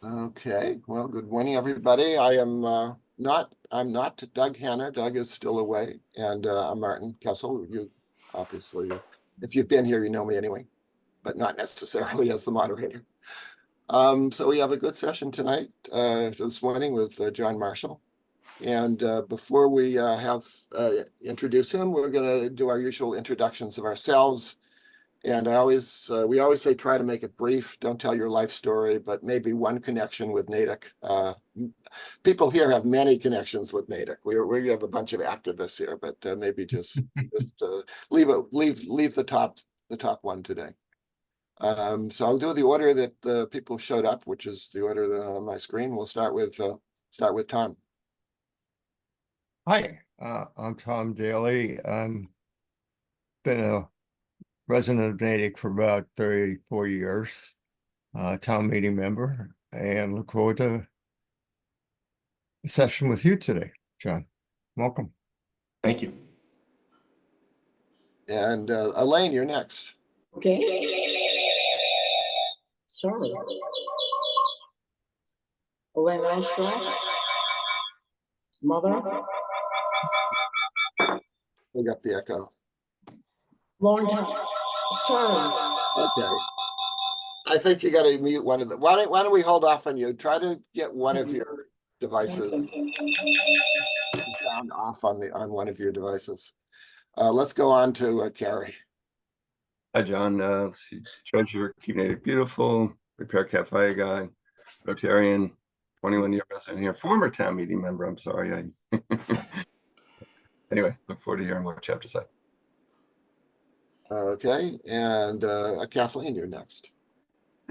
Okay, well, good morning, everybody. I'm not Doug Hanna. Doug is still away, and I'm Martin Kessel. You obviously, if you've been here, you know me anyway, but not necessarily as the moderator. So we have a good session tonight, this morning with John Marshall. And before we introduce him, we're going to do our usual introductions of ourselves. And we always say, try to make it brief. Don't tell your life story, but maybe one connection with Natick. People here have many connections with Natick. We have a bunch of activists here, but maybe just leave the top one today. So I'll do the order that people showed up, which is the order that on my screen. We'll start with Tom. Hi, I'm Tom Daly. Been a resident of Natick for about 34 years, town meeting member, and look forward to a session with you today, John. Welcome. Thank you. And Elaine, you're next. Okay. Sorry. Elaine Ashcroft. Mother. We got the echo. Long time. Sorry. Okay. I think you got to mute one of them. Why don't we hold off on you? Try to get one of your devices. Sound off on one of your devices. Let's go on to Carrie. Hi, John. Treasurer, Keep Natick Beautiful, Repair Cafe guy, Rotarian, 21-year resident here, former town meeting member. I'm sorry. Anyway, look forward to hearing what you have to say. Okay, and Kathleen, you're next.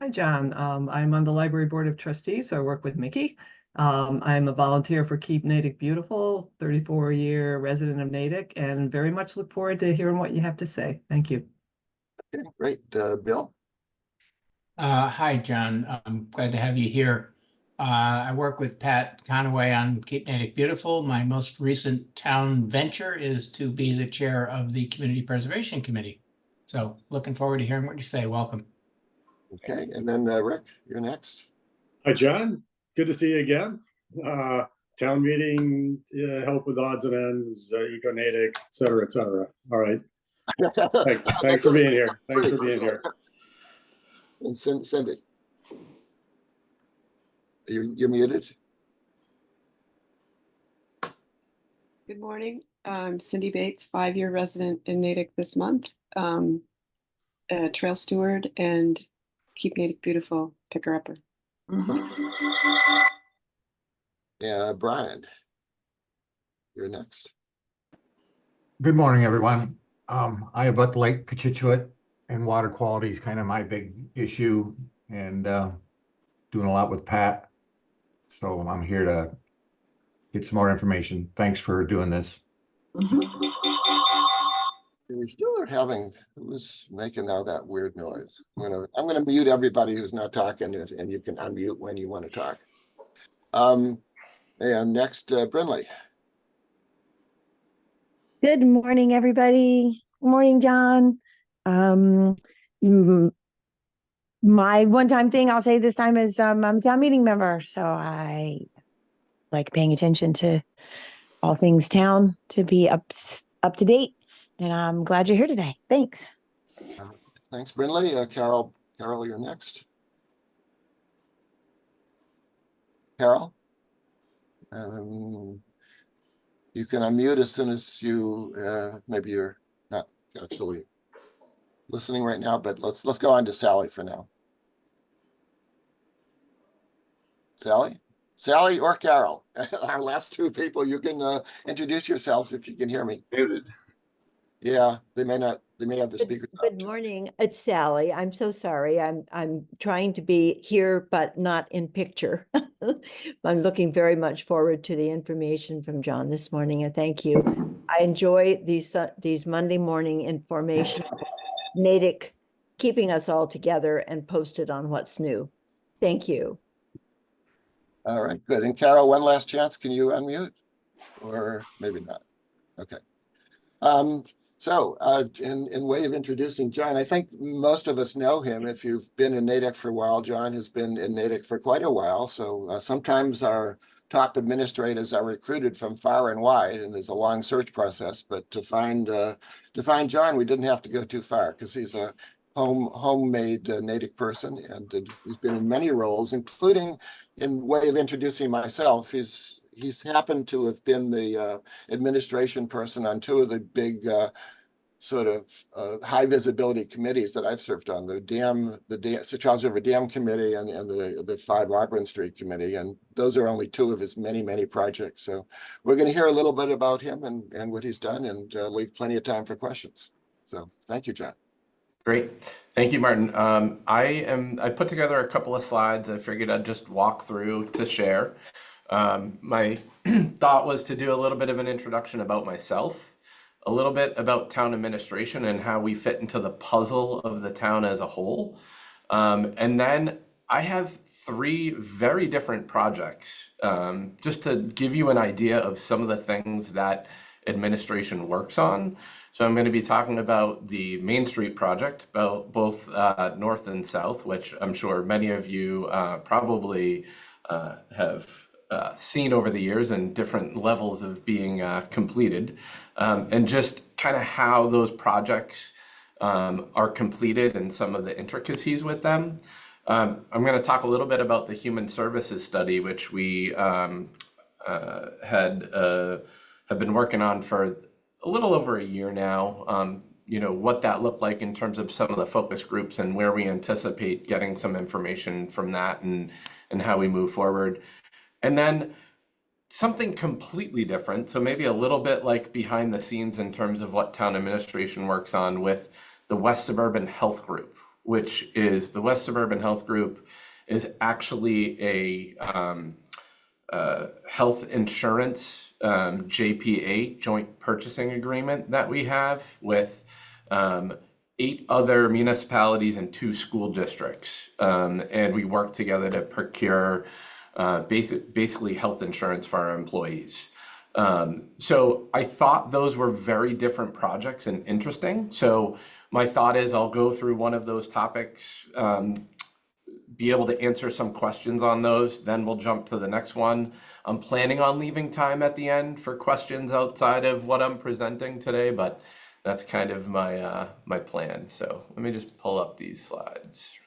Hi, John. I'm on the Library Board of Trustees, so I work with Mickey. I'm a volunteer for Keep Natick Beautiful, 34-year resident of Natick, and very much look forward to hearing what you have to say. Thank you. Okay, great. Bill? Hi, John. I'm glad to have you here. I work with Pat Conaway on Keep Natick Beautiful. My most recent town venture is to be the chair of the Community Preservation Committee. So looking forward to hearing what you say. Welcome. Okay, and then Rick, you're next. Hi, John. Good to see you again. Town meeting, help with odds and ends, Eco Natick, et cetera, et cetera. All right. Thanks for being here. Thanks for being here. And Cindy, you're muted. Good morning. I'm Cindy Bates, 5-year resident in Natick this month, trail steward and Keep Natick Beautiful picker-upper. Yeah, Brian, you're next. Good morning, everyone. I abut Lake Cochituate, and water quality is kind of my big issue, and doing a lot with Pat. So I'm here to get some more information. Thanks for doing this. We still are having, who's making all that weird noise? I'm gonna mute everybody who's not talking, and you can unmute when you want to talk. And next, Brinley. Good morning, everybody. Good morning, John. My one-time thing I'll say this time is I'm a town meeting member, so I like paying attention to all things town to be up to date. And I'm glad you're here today. Thanks. Thanks, Brinley. Carol, you're next. Carol, you can unmute as soon as you maybe you're not actually listening right now, but let's go on to Sally for now. Sally or Carol, our last two people. You can introduce yourselves if you can hear me. Muted. Yeah, they may have the speakers. Good morning, it's Sally. I'm so sorry. I'm trying to be here, but not in picture. I'm looking very much forward to the information from John this morning, and thank you. I enjoy these Monday morning information, Natick keeping us all together and posted on what's new. Thank you. All right, good. And Carol, one last chance. Can you unmute? Or maybe not. Okay. So, in way of introducing John, I think most of us know him. If you've been in Natick for a while, John has been in Natick for quite a while. So sometimes our top administrators are recruited from far and wide, and there's a long search process. But to find John, we didn't have to go too far because he's a homemade Natick person, and he's been in many roles, including, in way of introducing myself, he's happened to have been the administration person on two of the big sort of high visibility committees that I've served on, the Sir Charles River Dam Committee and the 5 Auburn Street Committee. And those are only 2 of his many, many projects. So we're going to hear a little bit about him and what he's done, and leave plenty of time for questions. So thank you, John. Great. Thank you, Martin. I put together a couple of slides. I figured I'd just walk through to share. My thought was to do a little bit of an introduction about myself, a little bit about town administration and how we fit into the puzzle of the town as a whole. And then I have 3 very different projects, just to give you an idea of some of the things that administration works on. So I'm going to be talking about the Main Street project, both north and south, which I'm sure many of you probably have seen over the years and different levels of being completed, and just kind of how those projects are completed and some of the intricacies with them. I'm going to talk a little bit about the human services study, which we have been working on for a little over a year now. You know, what that looked like in terms of some of the focus groups and where we anticipate getting some information from that, and how we move forward. And then something completely different, so maybe a little bit like behind the scenes in terms of what town administration works on, with the West Suburban Health Group, which is the West Suburban Health Group is actually a health insurance JPA, joint purchasing agreement, that we have with 8 other municipalities and 2 school districts, and we work together to procure basically health insurance for our employees. So I thought those were very different projects and interesting. So my thought is I'll go through one of those topics, be able to answer some questions on those, then we'll jump to the next one. I'm planning on leaving time at the end for questions outside of what I'm presenting today, but that's kind of my my plan. So let me just pull up these slides.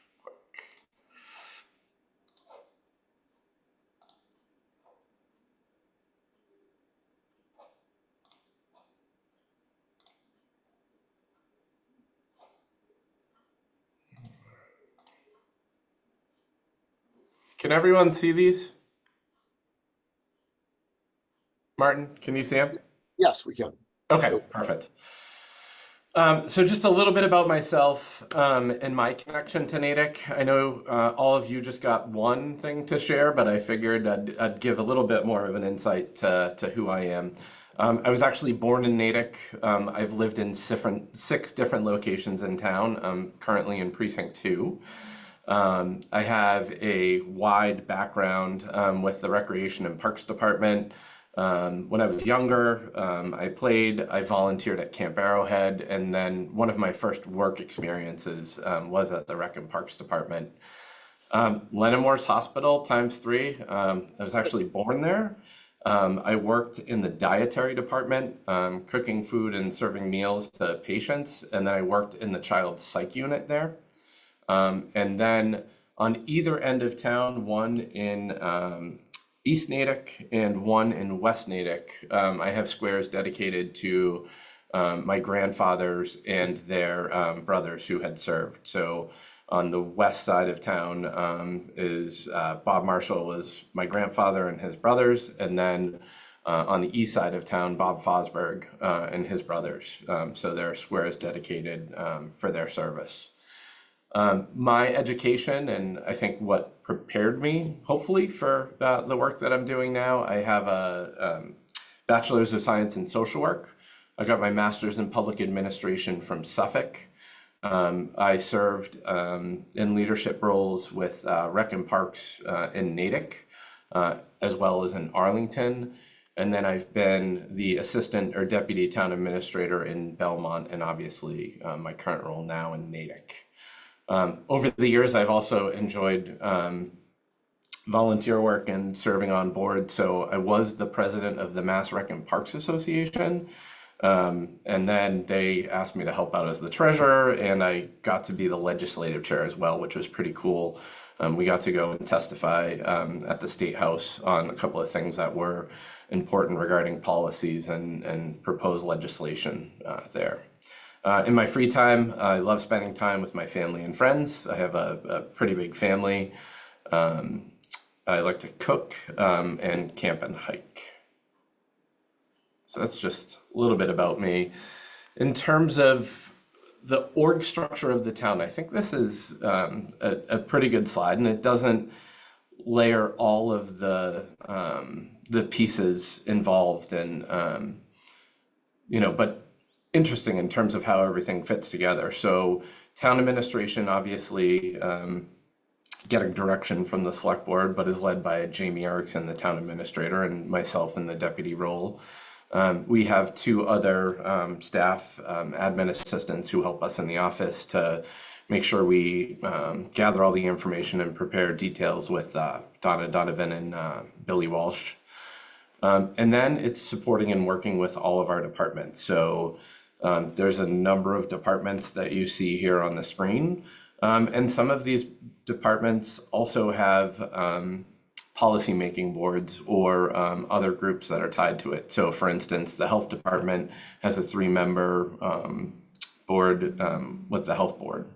Can everyone see these? Martin, can you see them? Yes, we can. Okay, perfect. So just a little bit about myself and my connection to Natick. I know all of you just got one thing to share, but I figured I'd give a little bit more of an insight to who I am. I was actually born in Natick. I've lived in 6 different locations in town. I'm currently in Precinct 2. I have a wide background with the Recreation and Parks Department. When I was younger, I volunteered at Camp Arrowhead, and then one of my first work experiences was at the Rec and Parks Department. Lennomore's Hospital ×3, I was actually born there. I worked in the dietary department, cooking food and serving meals to patients, and then I worked in the child psych unit there. And then on either end of town, one in East Natick and one in West Natick, I have squares dedicated to my grandfathers and their brothers who had served. So on the west side of town is Bob Marshall was my grandfather and his brothers, and then on the east side of town, Bob Fosberg and his brothers. So there are squares dedicated for their service. My education, and I think what prepared me, hopefully, for the work that I'm doing now, I have a Bachelor's of Science in Social Work. I got my Master's in Public Administration from Suffolk. I served in leadership roles with Rec and Parks in Natick, as well as in Arlington. And then I've been the assistant or deputy town administrator in Belmont, and obviously my current role now in Natick. Over the years, I've also enjoyed volunteer work and serving on board. So I was the president of the Mass Rec and Parks Association. And then they asked me to help out as the treasurer, and I got to be the legislative chair as well, which was pretty cool. We got to go and testify at the State House on a couple of things that were important regarding policies and proposed legislation there. In my free time, I love spending time with my family and friends. I have a pretty big family. I like to cook and camp and hike. So that's just a little bit about me. In terms of the org structure of the town, I think this is a pretty good slide, and it doesn't layer all of the pieces involved, and but interesting in terms of how everything fits together. So town administration, obviously, getting direction from the select board, but is led by Jamie Erickson, the town administrator, and myself in the deputy role. We have two other staff admin assistants who help us in the office to make sure we gather all the information and prepare details with Donna Donovan and Billy Walsh. And then it's supporting and working with all of our departments. So there's a number of departments that you see here on the screen. And some of these departments also have policy-making boards or other groups that are tied to it. So for instance, the health department has a 3-member board with the health board.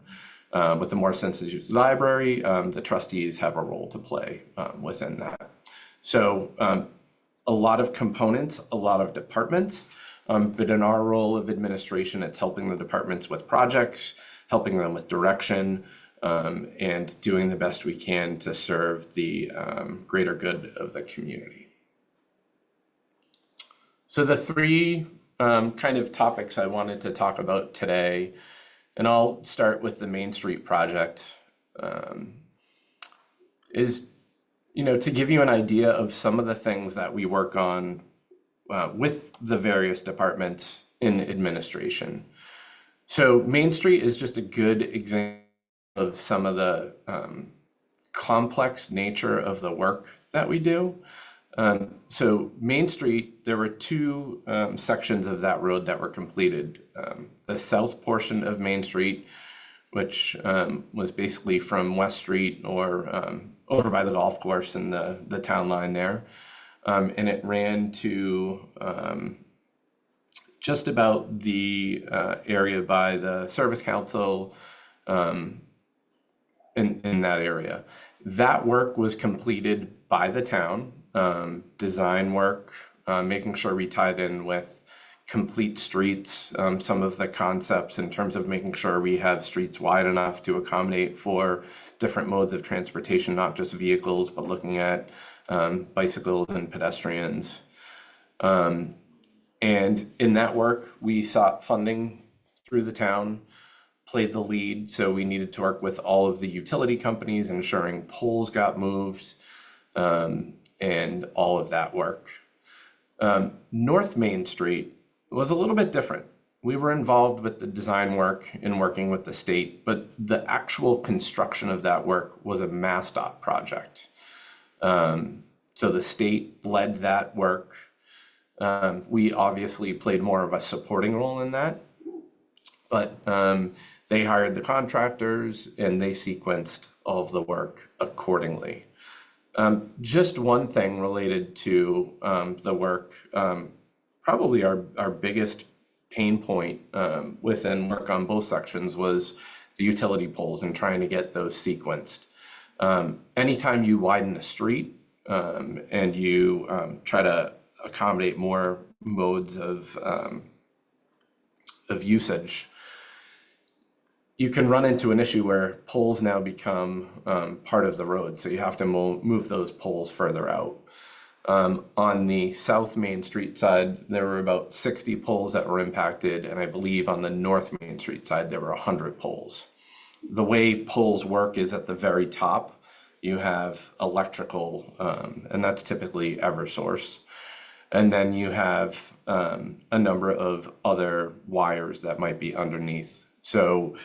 With the Morris Institute Library, the trustees have a role to play within that. So a lot of components, a lot of departments, but in our role of administration, it's helping the departments with projects, helping them with direction, and doing the best we can to serve the greater good of the community. So the three kind of topics I wanted to talk about today, and I'll start with the Main Street project, is to give you an idea of some of the things that we work on with the various departments in administration. So Main Street is just a good example of some of the complex nature of the work that we do. So Main Street, there were two sections of that road that were completed. The south portion of Main Street, which was basically from West Street or over by the golf course and the town line there. And it ran to just about the area by the Service Council in that area. That work was completed by the town, design work, making sure we tied in with complete streets, some of the concepts in terms of making sure we have streets wide enough to accommodate for different modes of transportation, not just vehicles, but looking at bicycles and pedestrians. And in that work, we sought funding through the town, played the lead, so we needed to work with all of the utility companies, ensuring poles got moved, and all of that work. North Main Street was a little bit different. We were involved with the design work and working with the state, but the actual construction of that work was a MassDOT project. So the state led that work. We obviously played more of a supporting role in that, but they hired the contractors and they sequenced all of the work accordingly. Just one thing related to the work, probably our biggest pain point within work on both sections was the utility poles and trying to get those sequenced. Anytime you widen a street and you try to accommodate more modes of usage, you can run into an issue where poles now become part of the road, so you have to move those poles further out. On the South Main Street side, there were about 60 poles that were impacted, and I believe on the North Main Street side, there were 100 poles. The way poles work is at the very top, you have electrical, and that's typically Eversource. And then you have a number of other wires that might be underneath. So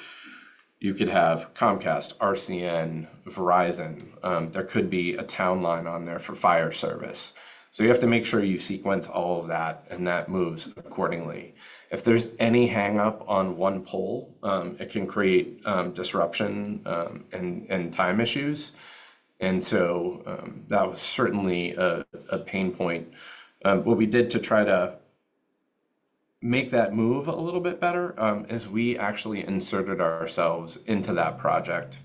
you could have Comcast, RCN, Verizon. There could be a town line on there for fire service. So you have to make sure you sequence all of that and that moves accordingly. If there's any hang up on one pole, it can create disruption and time issues. And so that was certainly a pain point. What we did to try to make that move a little bit better is we actually inserted ourselves into that project.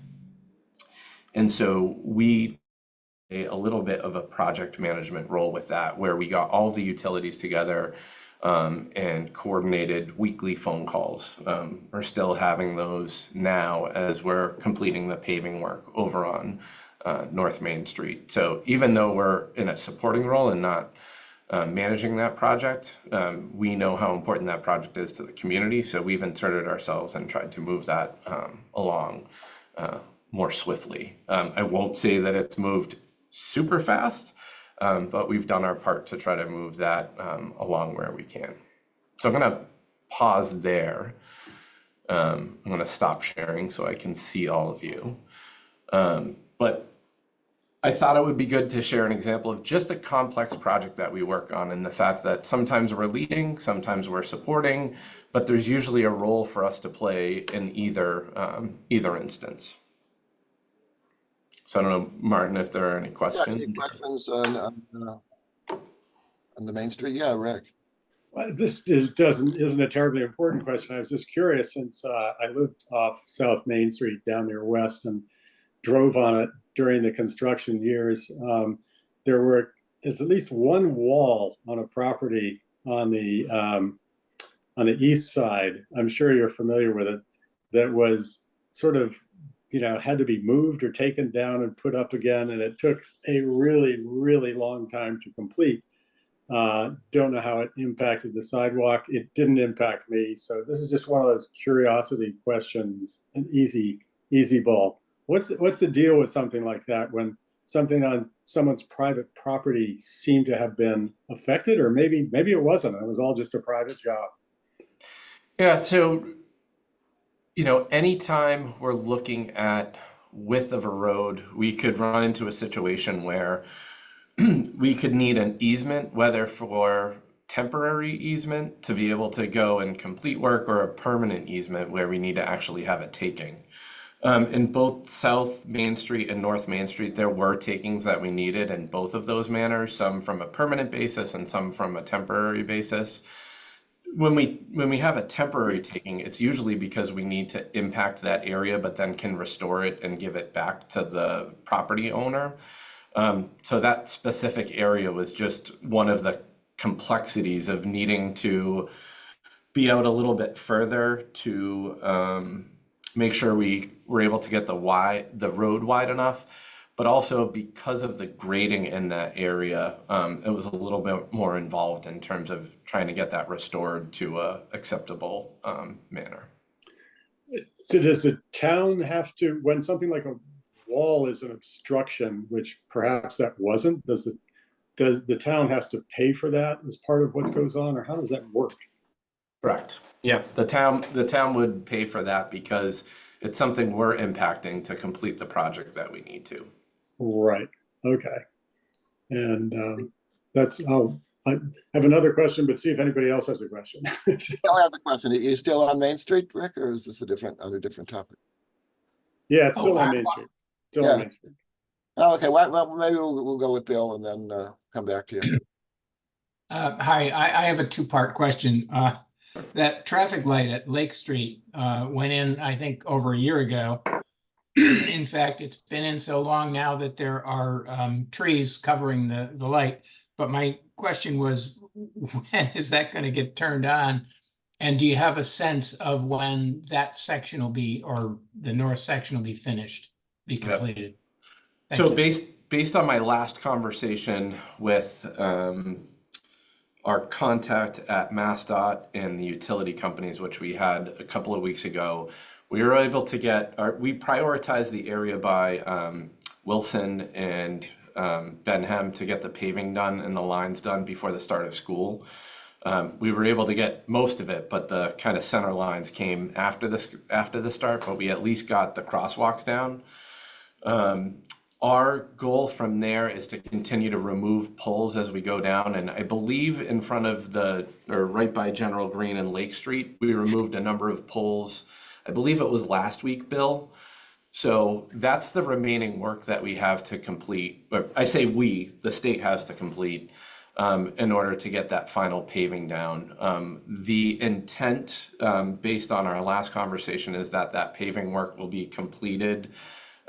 And so we a little bit of a project management role with that, where we got all the utilities together and coordinated weekly phone calls. We're still having those now as we're completing the paving work over on North Main Street. So even though we're in a supporting role and not managing that project, we know how important that project is to the community. So we've inserted ourselves and tried to move that along more swiftly. I won't say that it's moved super fast, but we've done our part to try to move that along where we can. So I'm going to pause there. I'm going to stop sharing so I can see all of you. But I thought it would be good to share an example of just a complex project that we work on, and the fact that sometimes we're leading, sometimes we're supporting, but there's usually a role for us to play in either instance. So I don't know, Martin, if there are any questions. Any questions on the Main Street? Yeah, Rick. Well, this isn't a terribly important question. I was just curious, since I lived off South Main Street down near West and drove on it during the construction years. There were at least one wall on a property on the east side. I'm sure you're familiar with it. That was sort of, had to be moved or taken down and put up again, and it took a really, really long time to complete. Don't know how it impacted the sidewalk. It didn't impact me. So this is just one of those curiosity questions, an easy ball. What's the deal with something like that when something on someone's private property seemed to have been affected, or maybe it wasn't. It was all just a private job. Yeah, so anytime we're looking at width of a road, we could run into a situation where we could need an easement, whether for temporary easement to be able to go and complete work, or a permanent easement where we need to actually have a taking. In both South Main Street and North Main Street, there were takings that we needed in both of those manners, some from a permanent basis and some from a temporary basis. When we have a temporary taking, it's usually because we need to impact that area, but then can restore it and give it back to the property owner. So that specific area was just one of the complexities of needing to be out a little bit further to make sure we were able to get the road wide enough, but also because of the grading in that area, it was a little bit more involved in terms of trying to get that restored to a acceptable manner. So does the town have to, when something like a wall is an obstruction, which perhaps that wasn't, does the town has to pay for that as part of what goes on, or how does that work? Correct. Yeah, the town would pay for that because it's something we're impacting to complete the project that we need to. Right. Okay. And I have another question, but see if anybody else has a question. I have the question. Are you still on Main Street, Rick, or is this a different topic? Yeah, it's still on Main Street. Still on Main Street. Oh, okay. Well, maybe we'll go with Bill and then come back to you. Hi, I have a two-part question. That traffic light at Lake Street went in, I think, over a year ago. In fact, it's been in so long now that there are trees covering the light. But my question was, when is that going to get turned on? And do you have a sense of when that section will be, or the north section will be finished, be completed? Yep. So based on my last conversation with our contact at MassDOT and the utility companies, which we had a couple of weeks ago, we were able to we prioritized the area by Wilson and Benham to get the paving done and the lines done before the start of school. We were able to get most of it, but the kind of center lines came after the start, but we at least got the crosswalks down. Our goal from there is to continue to remove poles as we go down. And I believe in front of or right by General Green and Lake Street, we removed a number of poles. I believe it was last week, Bill. So that's the remaining work that we have to complete. Or I say the state has to complete in order to get that final paving down. The intent, based on our last conversation, is that paving work will be completed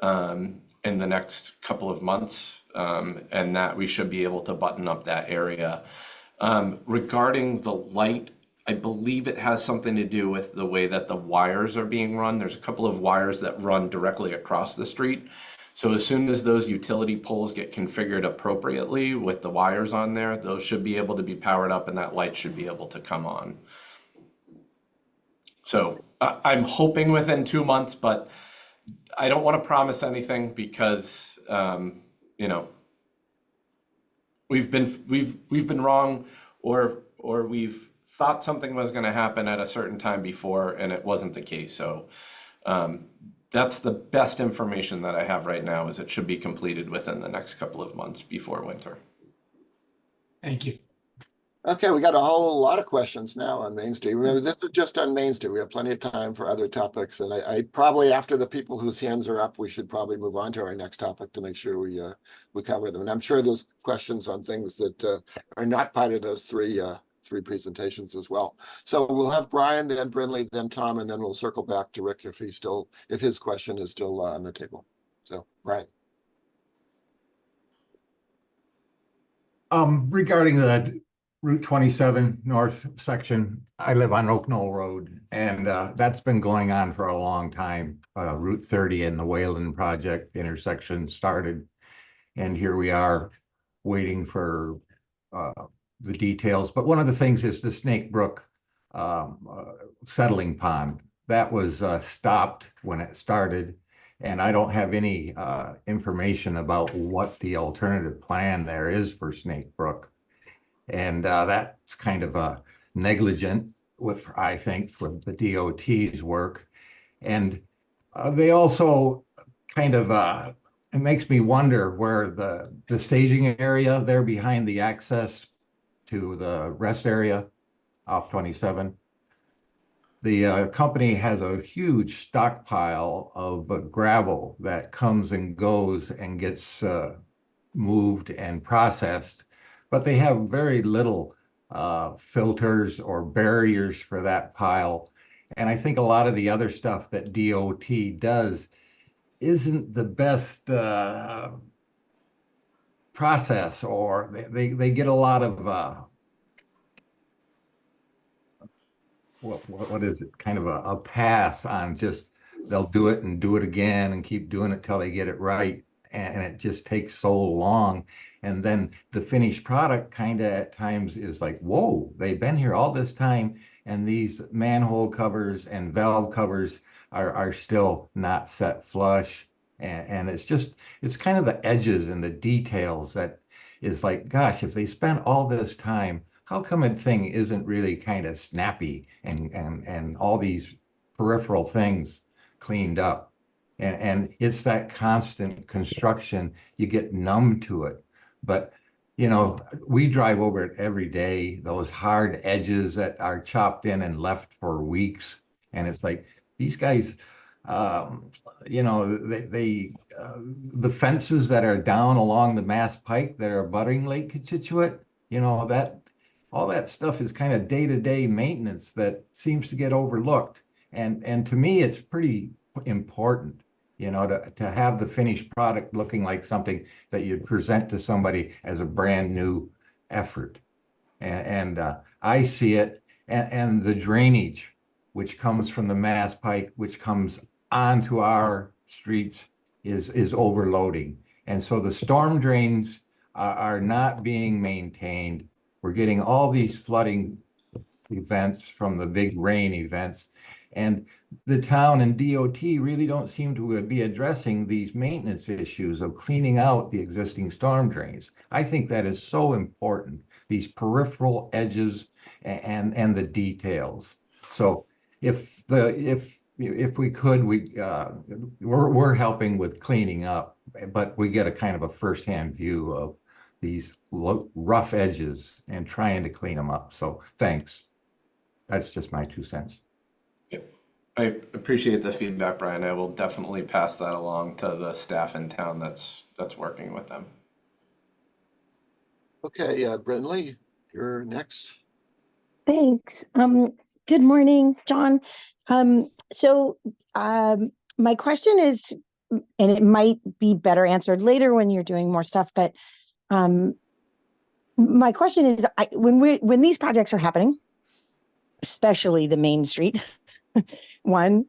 in the next couple of months, and that we should be able to button up that area. Regarding the light, I believe it has something to do with the way that the wires are being run. There's a couple of wires that run directly across the street. So as soon as those utility poles get configured appropriately with the wires on there, those should be able to be powered up and that light should be able to come on. So I'm hoping within 2 months, but I don't want to promise anything because, you know, we've been wrong, or we've thought something was going to happen at a certain time before and it wasn't the case. So that's the best information that I have right now, is it should be completed within the next couple of months before winter. Thank you. Okay, we got a whole lot of questions now on Main Street. Remember, this is just on Main Street. We have plenty of time for other topics. And I probably, after the people whose hands are up, we should probably move on to our next topic to make sure we cover them. And I'm sure there's questions on things that are not part of those three presentations as well. So we'll have Brian, then Brinley, then Tom, and then we'll circle back to Rick if his question is still on the table. So, Brian. Regarding the Route 27 north section, I live on Oak Knoll Road, and that's been going on for a long time. Route 30 and the Wayland project intersection started, and here we are waiting for the details. But one of the things is the Snake Brook settling pond. That was stopped when it started, and I don't have any information about what the alternative plan there is for Snake Brook. And that's kind of negligent with, I think, for the DOT's work. And they also kind of, it makes me wonder where the staging area there behind the access to the rest area off 27. The company has a huge stockpile of gravel that comes and goes and gets moved and processed, but they have very little filters or barriers for that pile. And I think a lot of the other stuff that DOT does isn't the best process, or they get a lot of what is it, kind of a pass on just, they'll do it and do it again and keep doing it till they get it right. And it just takes so long. And then the finished product kind of at times is like, whoa, they've been here all this time, and these manhole covers and valve covers are still not set flush. And it's kind of the edges and the details that is like, gosh, if they spent all this time, how come a thing isn't really kind of snappy and all these peripheral things cleaned up? And it's that constant construction, you get numb to it. But, you know, we drive over it every day, those hard edges that are chopped in and left for weeks. And it's like, these guys, you know, the fences that are down along the Mass Pike that are abutting Lake Cochituate, you know, all that stuff is kind of day-to-day maintenance that seems to get overlooked. And to me, it's pretty important, you know, to have the finished product looking like something that you'd present to somebody as a brand new effort. And I see it, and the drainage, which comes from the Mass Pike, which comes onto our streets, is overloading. And so the storm drains are not being maintained. We're getting all these flooding events from the big rain events, And the town and DOT really don't seem to be addressing these maintenance issues of cleaning out the existing storm drains. I think that is so important, these peripheral edges and the details. So if we could, we're helping with cleaning up, but we get a kind of a firsthand view of these rough edges and trying to clean them up. So thanks. That's just my 2 cents. Yep. I appreciate the feedback, Brian. I will definitely pass that along to the staff in town that's working with them. Okay, Brinley, you're next. Thanks. Good morning, John. My question is, and it might be better answered later when you're doing more stuff, but my question is, when these projects are happening, especially the Main Street one,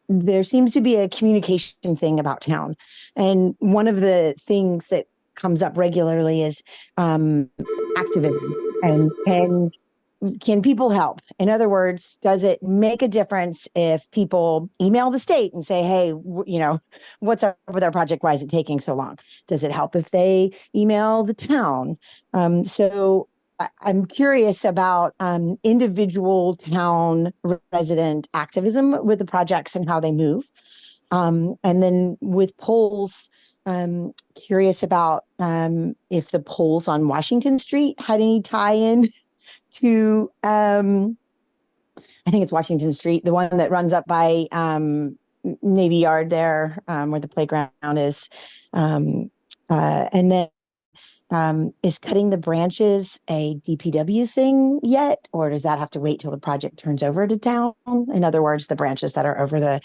there seems to be a communication thing about town. And one of the things that comes up regularly is activism and can people help? In other words, does it make a difference if people email the state and say, hey, what's up with our project? Why is it taking so long? Does it help if they email the town? So I'm curious about individual town resident activism with the projects and how they move. And then with polls, curious about if the polls on Washington Street had any tie-in to I think it's Washington Street, the one that runs up by Navy Yard there, where the playground is. And then is cutting the branches a DPW thing yet, or does that have to wait till the project turns over to town? In other words, the branches that are over the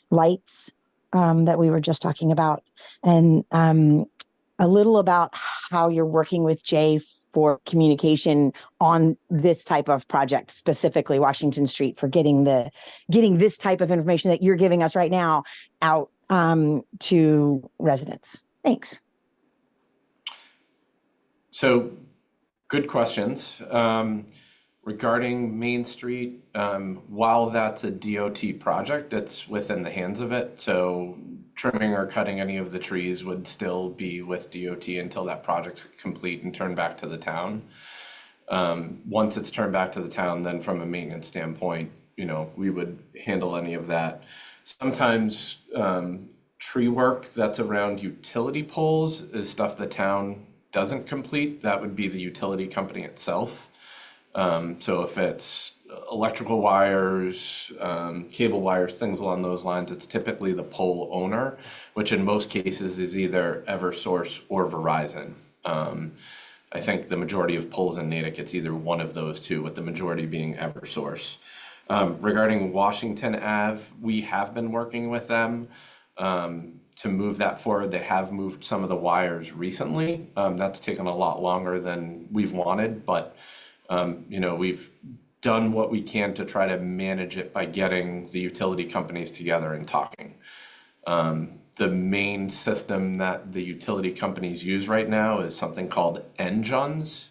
lights that we were just talking about. And a little about how you're working with Jay for communication on this type of project, specifically Washington Street, for getting this type of information that you're giving us right now out to residents. Thanks. So, good questions. Regarding Main Street, while that's a DOT project, it's within the hands of it. So trimming or cutting any of the trees would still be with DOT until that project's complete and turned back to the town. Once it's turned back to the town, then from a maintenance standpoint, we would handle any of that. Sometimes tree work that's around utility poles is stuff the town doesn't complete. That would be the utility company itself. So if it's electrical wires, cable wires, things along those lines, it's typically the pole owner, which in most cases is either Eversource or Verizon. I think the majority of poles in Natick, it's either one of those two, with the majority being Eversource. Regarding Washington Ave, we have been working with them to move that forward. They have moved some of the wires recently. That's taken a lot longer than we've wanted, but we've done what we can to try to manage it by getting the utility companies together and talking. The main system that the utility companies use right now is something called NJUNS,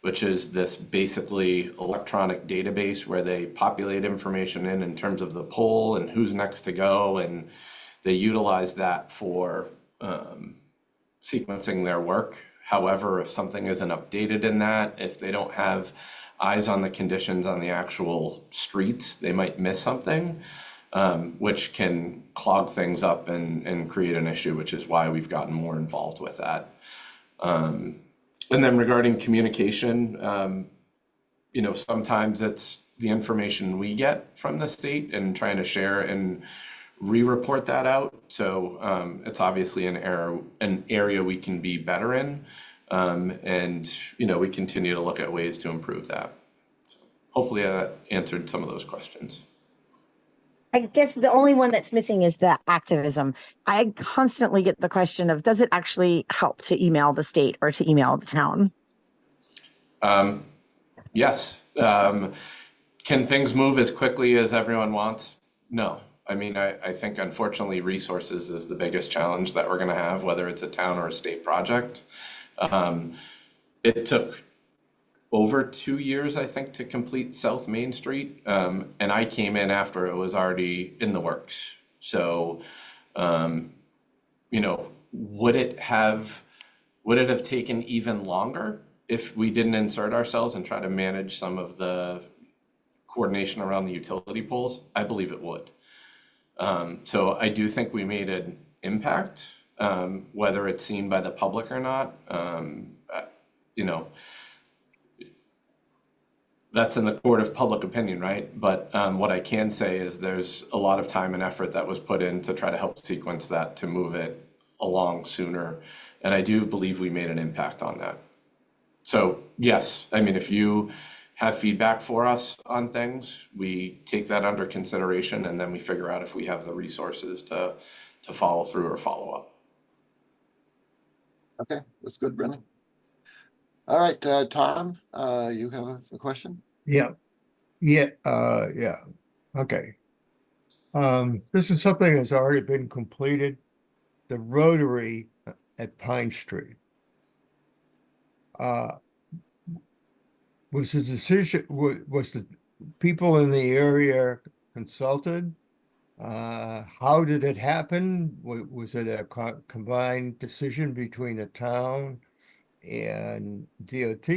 which is this basically electronic database where they populate information in terms of the pole and who's next to go, and they utilize that for sequencing their work. However, if something isn't updated in that, if they don't have eyes on the conditions on the actual streets, they might miss something, which can clog things up and create an issue, which is why we've gotten more involved with that. And then regarding communication, sometimes it's the information we get from the state and trying to share and re-report that out. So it's obviously an area we can be better in. And we continue to look at ways to improve that. So hopefully that answered some of those questions. I guess the only one that's missing is the activism. I constantly get the question of, does it actually help to email the state or to email the town? Yes. Can things move as quickly as everyone wants? No. I mean, I think unfortunately resources is the biggest challenge that we're going to have, whether it's a town or a state project. It took over 2 years, I think, to complete South Main Street. And I came in after it was already in the works. So, you know, would it have taken even longer if we didn't insert ourselves and try to manage some of the coordination around the utility poles? I believe it would. So I do think we made an impact, whether it's seen by the public or not. You know, that's in the court of public opinion, right? But what I can say is there's a lot of time and effort that was put in to try to help sequence that to move it along sooner. And I do believe we made an impact on that. So yes, I mean, if you have feedback for us on things, we take that under consideration, and then we figure out if we have the resources to follow through or follow up. Okay, that's good, Brendan. All right, Tom, you have a question? Yeah. Okay. This is something that's already been completed. The Rotary at Pine Street. Was the decision, was the people in the area consulted? How did it happen? Was it a combined decision between the town and DOT?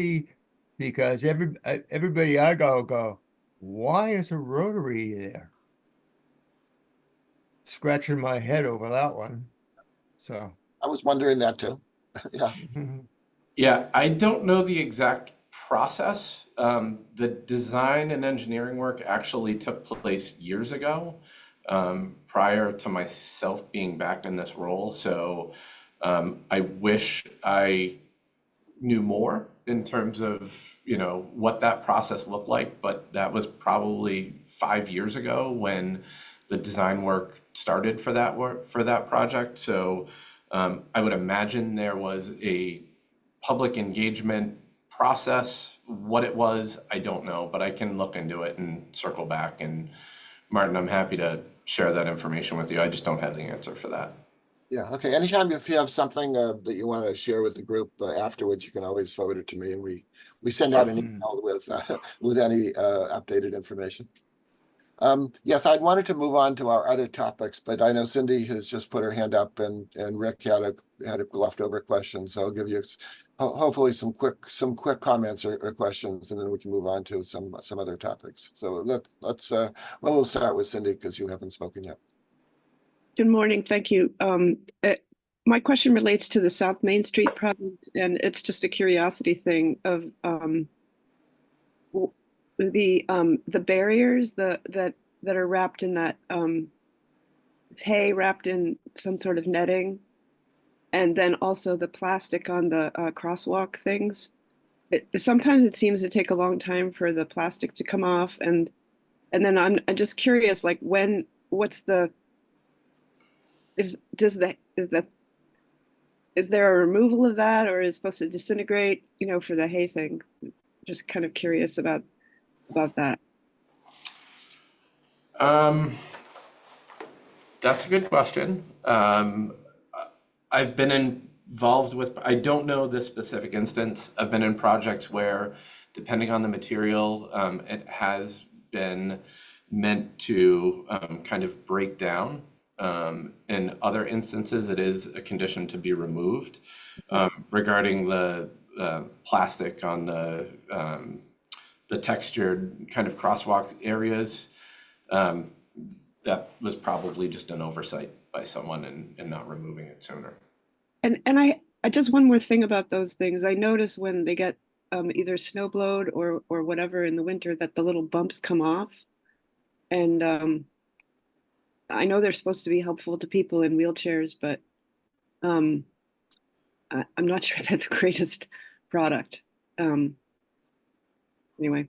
Because everybody I go, why is a Rotary there? Scratching my head over that one. So I was wondering that too. Yeah. Yeah, I don't know the exact process. The design and engineering work actually took place years ago, prior to myself being back in this role. So I wish I knew more in terms of, you know, what that process looked like, but that was probably 5 years ago when the design work started for that project. So I would imagine there was a public engagement process. What it was, I don't know, but I can look into it and circle back. And Martin, I'm happy to share that information with you. I just don't have the answer for that. Yeah, okay. Anytime if you have something that you want to share with the group afterwards, you can always forward it to me, and we send out an email with any updated information. Yes, I'd wanted to move on to our other topics, but I know Cindy has just put her hand up, and Rick had a leftover question, so I'll give you hopefully some quick comments or questions, and then we can move on to some other topics. So we'll start with Cindy because you haven't spoken yet. Good morning. Thank you. My question relates to the South Main Street project, and it's just a curiosity thing of the barriers that are wrapped in that it's hay wrapped in some sort of netting, and then also the plastic on the crosswalk things. Sometimes it seems to take a long time for the plastic to come off, and then I'm just curious, like is there a removal of that, or is it supposed to disintegrate, you know, for the hay thing? Just kind of curious about that. That's a good question. I've been involved with, I don't know this specific instance. I've been in projects where, depending on the material, it has been meant to kind of break down. In other instances, it is a condition to be removed. Regarding the plastic on the textured kind of crosswalk areas, that was probably just an oversight by someone in not removing it sooner. And I just one more thing about those things. I notice when they get either snowblowed or whatever in the winter, that the little bumps come off. And I know they're supposed to be helpful to people in wheelchairs, but I'm not sure they're the greatest product. Anyway.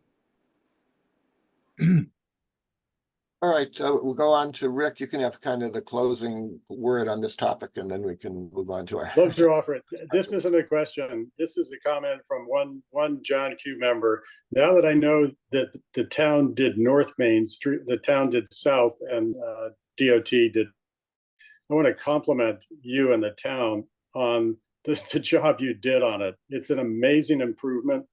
All right, so we'll go on to Rick. You can have kind of the closing word on this topic, and then we can move on to our. Love to offer it. This isn't a question. This is a comment from one John Q member. Now that I know that the town did North Main Street, the town did South, and DOT did, I want to compliment you and the town on the job you did on it. It's an amazing improvement.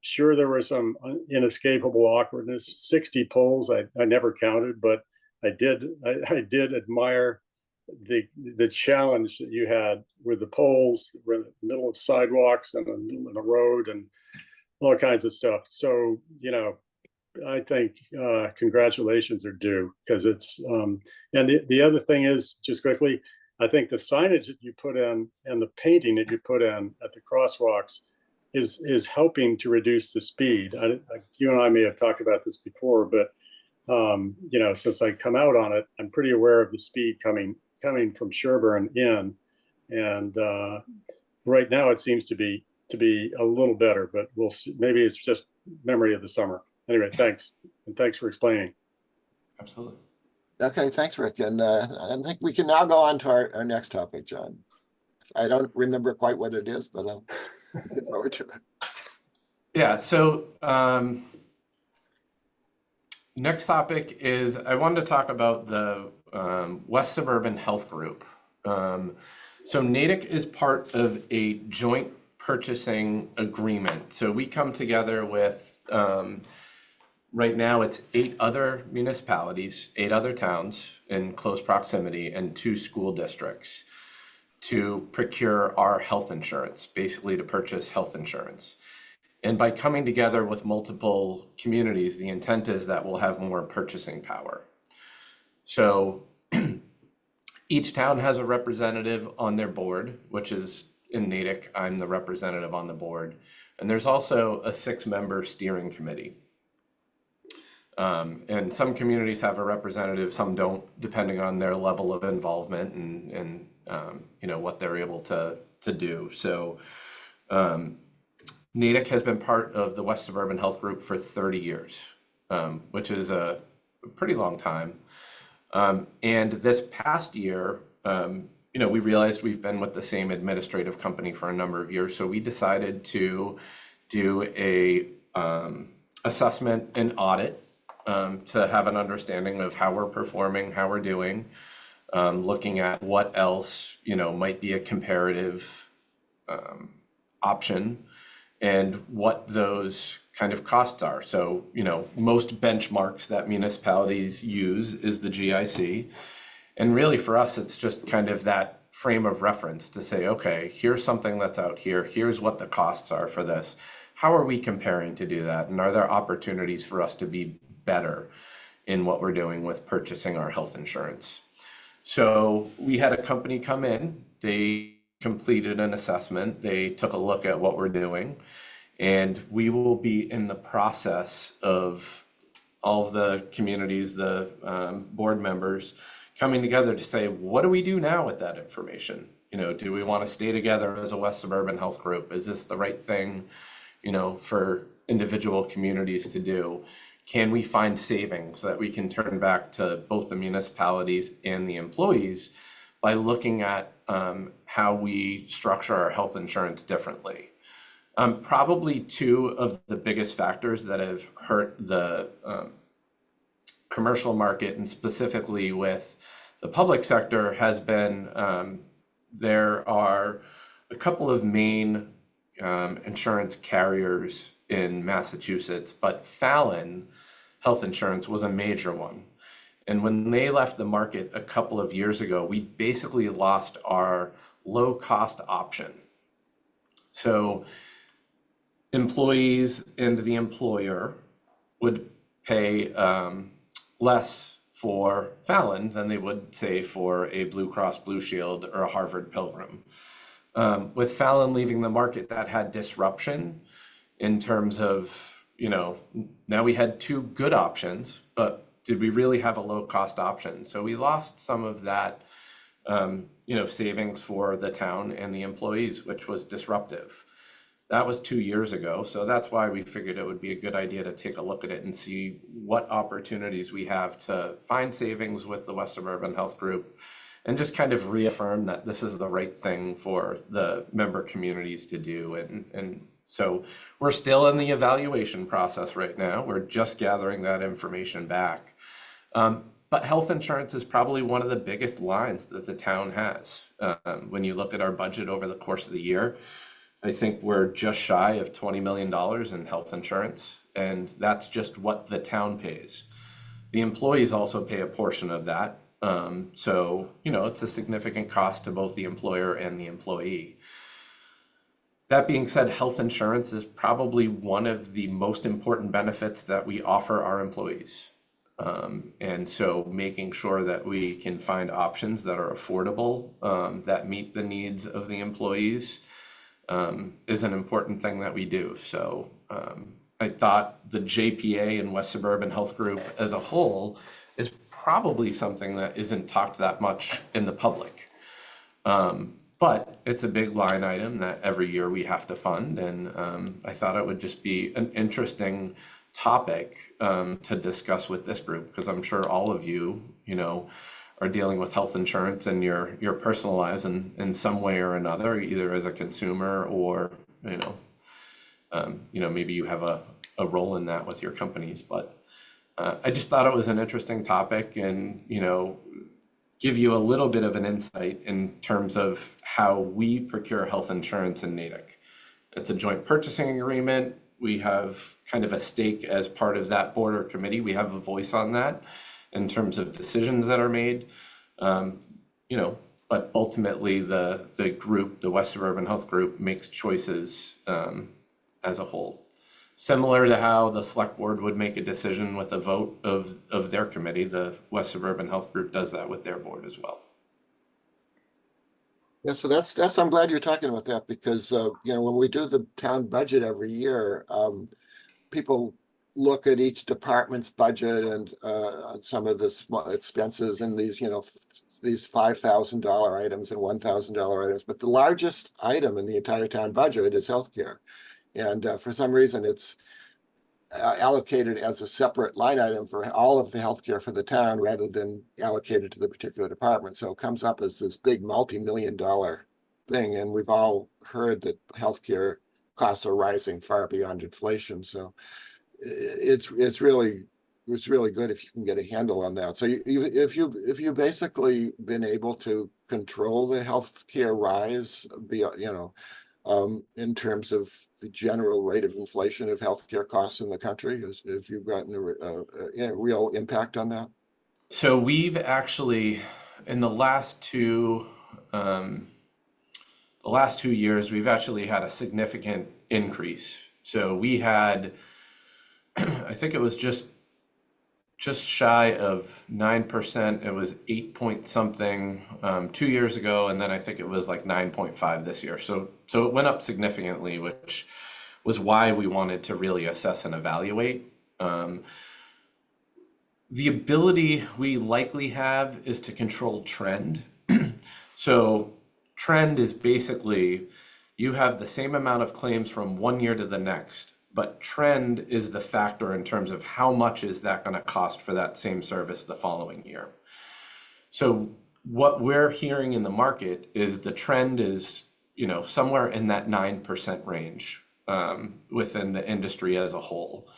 sure there was some inescapable awkwardness. 60 polls, I never counted, but I did admire the challenge that you had with the polls. We're in the middle of sidewalks and in the road and all kinds of stuff. So, you know, I think congratulations are due, because it's and the other thing is, just quickly, I think the signage that you put in and the painting that you put in at the crosswalks is helping to reduce the speed. You and I may have talked about this before, but you know, since I come out on it, I'm pretty aware of the speed coming from Sherburne in, and right now it seems to be a little better, but we'll see. Maybe it's just memory of the summer. Anyway, thanks, and thanks for explaining. Absolutely. Okay, thanks, Rick. And I think we can now go on to our next topic, John. I don't remember quite what it is, but I'll look forward to it. Yeah, so next topic is I wanted to talk about the West Suburban Health Group. So Natick is part of a joint purchasing agreement. So we come together with, right now it's 8 other municipalities, 8 other towns in close proximity, and 2 school districts to procure our health insurance, basically to purchase health insurance. And by coming together with multiple communities, the intent is that we'll have more purchasing power. So each town has a representative on their board, which is in Natick, I'm the representative on the board. And there's also a 6-member steering committee. And some communities have a representative, some don't, depending on their level of involvement and you know, what they're able to do. So Natick has been part of the West Suburban Health Group for 30 years, which is a pretty long time. And this past year, you know, we realized we've been with the same administrative company for a number of years, so we decided to do a assessment and audit to have an understanding of how we're performing, how we're doing, looking at what else, you know, might be a comparative option, and what those kind of costs are. So, you know, most benchmarks that municipalities use is the GIC. And really for us, it's just kind of that frame of reference to say, okay, here's something that's out here. Here's what the costs are for this. How are we comparing to do that? And are there opportunities for us to be better in what we're doing with purchasing our health insurance? So we had a company come in, they completed an assessment, they took a look at what we're doing, and we will be in the process of all of the communities, the board members, coming together to say, what do we do now with that information? You know, do we want to stay together as a West Suburban Health Group? Is this the right thing, you know, for individual communities to do? Can we find savings that we can turn back to both the municipalities and the employees by looking at how we structure our health insurance differently? Probably 2 of the biggest factors that have hurt the commercial market, and specifically with the public sector, has been there are a couple of main insurance carriers in Massachusetts, but Fallon Health Insurance was a major one. And when they left the market a couple of years ago, we basically lost our low-cost option. So employees and the employer would pay less for Fallon than they would, say, for a Blue Cross Blue Shield or a Harvard Pilgrim. With Fallon leaving the market, that had disruption in terms of, you know, now we had 2 good options, but did we really have a low-cost option? So we lost some of that, you know, savings for the town and the employees, which was disruptive. That was 2 years ago, so that's why we figured it would be a good idea to take a look at it and see what opportunities we have to find savings with the West Suburban Health Group, and just kind of reaffirm that this is the right thing for the member communities to do. And so we're still in the evaluation process right now. We're just gathering that information back. But health insurance is probably one of the biggest lines that the town has. When you look at our budget over the course of the year, I think we're just shy of $20 million in health insurance, and that's just what the town pays. The employees also pay a portion of that. So, it's a significant cost to both the employer and the employee. That being said, health insurance is probably one of the most important benefits that we offer our employees. And so making sure that we can find options that are affordable, that meet the needs of the employees, is an important thing that we do. So I thought the JPA and West Suburban Health Group as a whole is probably something that isn't talked that much in the public. But it's a big line item that every year we have to fund. And I thought it would just be an interesting topic to discuss with this group, because I'm sure all of you, are dealing with health insurance in your personal lives in some way or another, either as a consumer or, maybe you have a role in that with your companies. But I just thought it was an interesting topic, and, give you a little bit of an insight in terms of how we procure health insurance in Natick. It's a joint purchasing agreement. We have kind of a stake as part of that board or committee. We have a voice on that in terms of decisions that are made. But ultimately the group, the West Suburban Health Group, makes choices as a whole. Similar to how the select board would make a decision with a vote of their committee, the West Suburban Health Group does that with their board as well. Yeah, so that's I'm glad you're talking about that, because when we do the town budget every year, people look at each department's budget and some of the small expenses and these these $5,000 items and $1,000 items, but the largest item in the entire town budget is healthcare. And for some reason, it's allocated as a separate line item for all of the healthcare for the town rather than allocated to the particular department. So it comes up as this big multi-million-dollar thing. And we've all heard that healthcare costs are rising far beyond inflation. So it's really good if you can get a handle on that. So if you basically been able to control the healthcare rise, in terms of the general rate of inflation of healthcare costs in the country, have you gotten a real impact on that? So we've actually, in the last 2 years, we've actually had a significant increase. So we had, I think it was just shy of 9%. It was 8 point something 2 years ago, and then I think it was like 9.5 this year. So it went up significantly, which was why we wanted to really assess and evaluate. The ability we likely have is to control trend. So trend is basically you have the same amount of claims from one year to the next, but trend is the factor in terms of how much is that going to cost for that same service the following year. So what we're hearing in the market is the trend is, somewhere in that 9% range within the industry as a whole.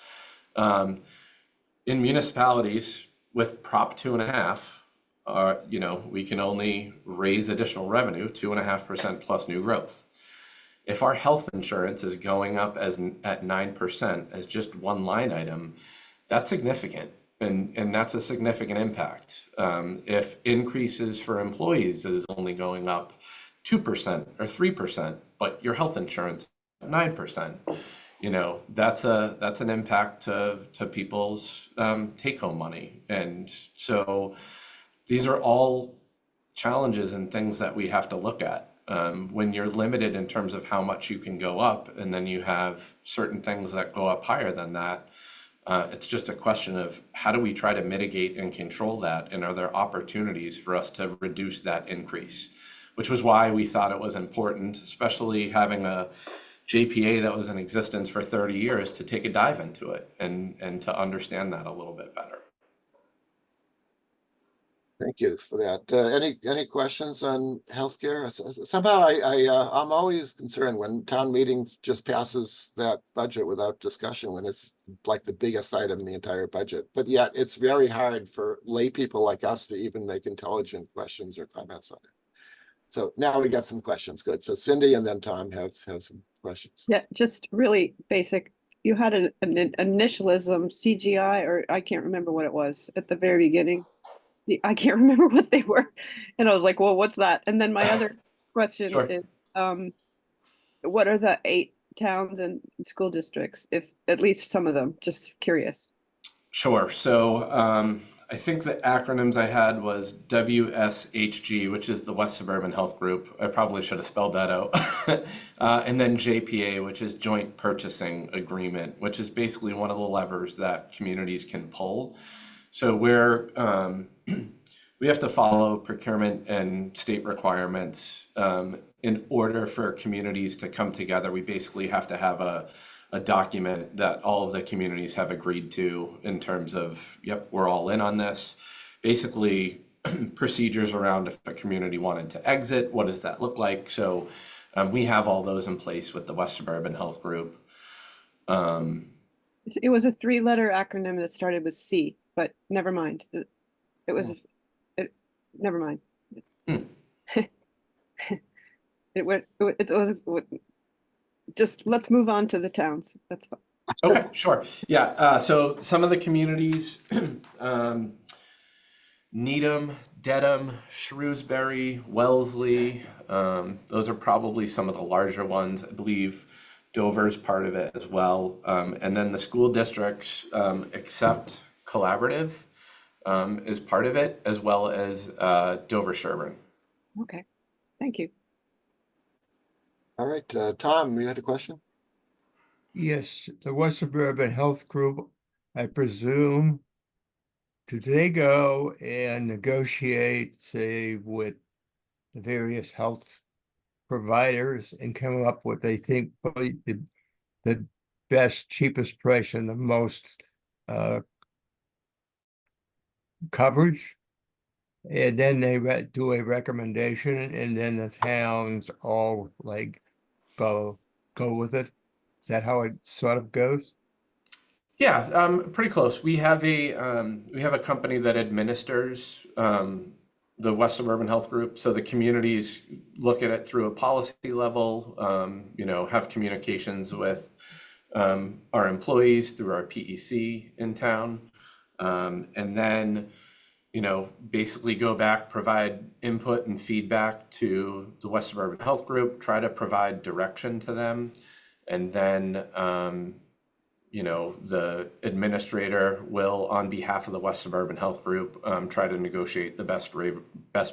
In municipalities with Prop 2.5, we can only raise additional revenue 2.5% plus new growth. If our health insurance is going up at 9% as just one line item, that's significant, and that's a significant impact. If increases for employees is only going up 2% or 3%, but your health insurance 9%, that's an impact to people's take-home money. And so these are all challenges and things that we have to look at. When you're limited in terms of how much you can go up, and then you have certain things that go up higher than that, it's just a question of how do we try to mitigate and control that, and are there opportunities for us to reduce that increase? Which was why we thought it was important, especially having a JPA that was in existence for 30 years, to take a dive into it and to understand that a little bit better. Thank you for that. Any questions on healthcare? Somehow I'm always concerned when town meeting just passes that budget without discussion, when it's like the biggest item in the entire budget. But yet it's very hard for lay people like us to even make intelligent questions or comments on it. So now we got some questions. Good. So Cindy and then Tom has some questions. Yeah, just really basic. You had an initialism CGI, or I can't remember what it was at the very beginning. See, I can't remember what they were. And I was like, well, what's that? And then my other question Sure. is, what are the 8 towns and school districts, if at least some of them? Just curious. Sure. So I think the acronyms I had was WSHG, which is the West Suburban Health Group. I probably should have spelled that out. And then JPA, which is Joint Purchasing Agreement, which is basically one of the levers that communities can pull. So we have to follow procurement and state requirements. In order for communities to come together, we basically have to have a document that all of the communities have agreed to in terms of, yep, we're all in on this. Basically, procedures around if a community wanted to exit, what does that look like? So we have all those in place with the West Suburban Health Group. It was a 3-letter acronym that started with C, but never mind. It was, never mind. It was just, let's move on to the towns. That's fine. Okay, sure. Yeah, so some of the communities, Needham, Dedham, Shrewsbury, Wellesley, those are probably some of the larger ones. I believe Dover's part of it as well. And then the school districts, except Collaborative, is part of it, as well as Dover-Sherburne. Okay, thank you. All right, Tom, you had a question? Yes, the West Suburban Health Group, I presume, do they go and negotiate, say, with the various health providers and come up with, they think, the best, cheapest price and the most coverage? And then they do a recommendation, and then the towns all like go with it. Is that how it sort of goes? Yeah, pretty close. We have a company that administers the West Suburban Health Group, so the communities look at it through a policy level. Have communications with our employees through our PEC in town, and then basically go back, provide input and feedback to the West Suburban Health Group, try to provide direction to them, and then the administrator will, on behalf of the West Suburban Health Group, try to negotiate the best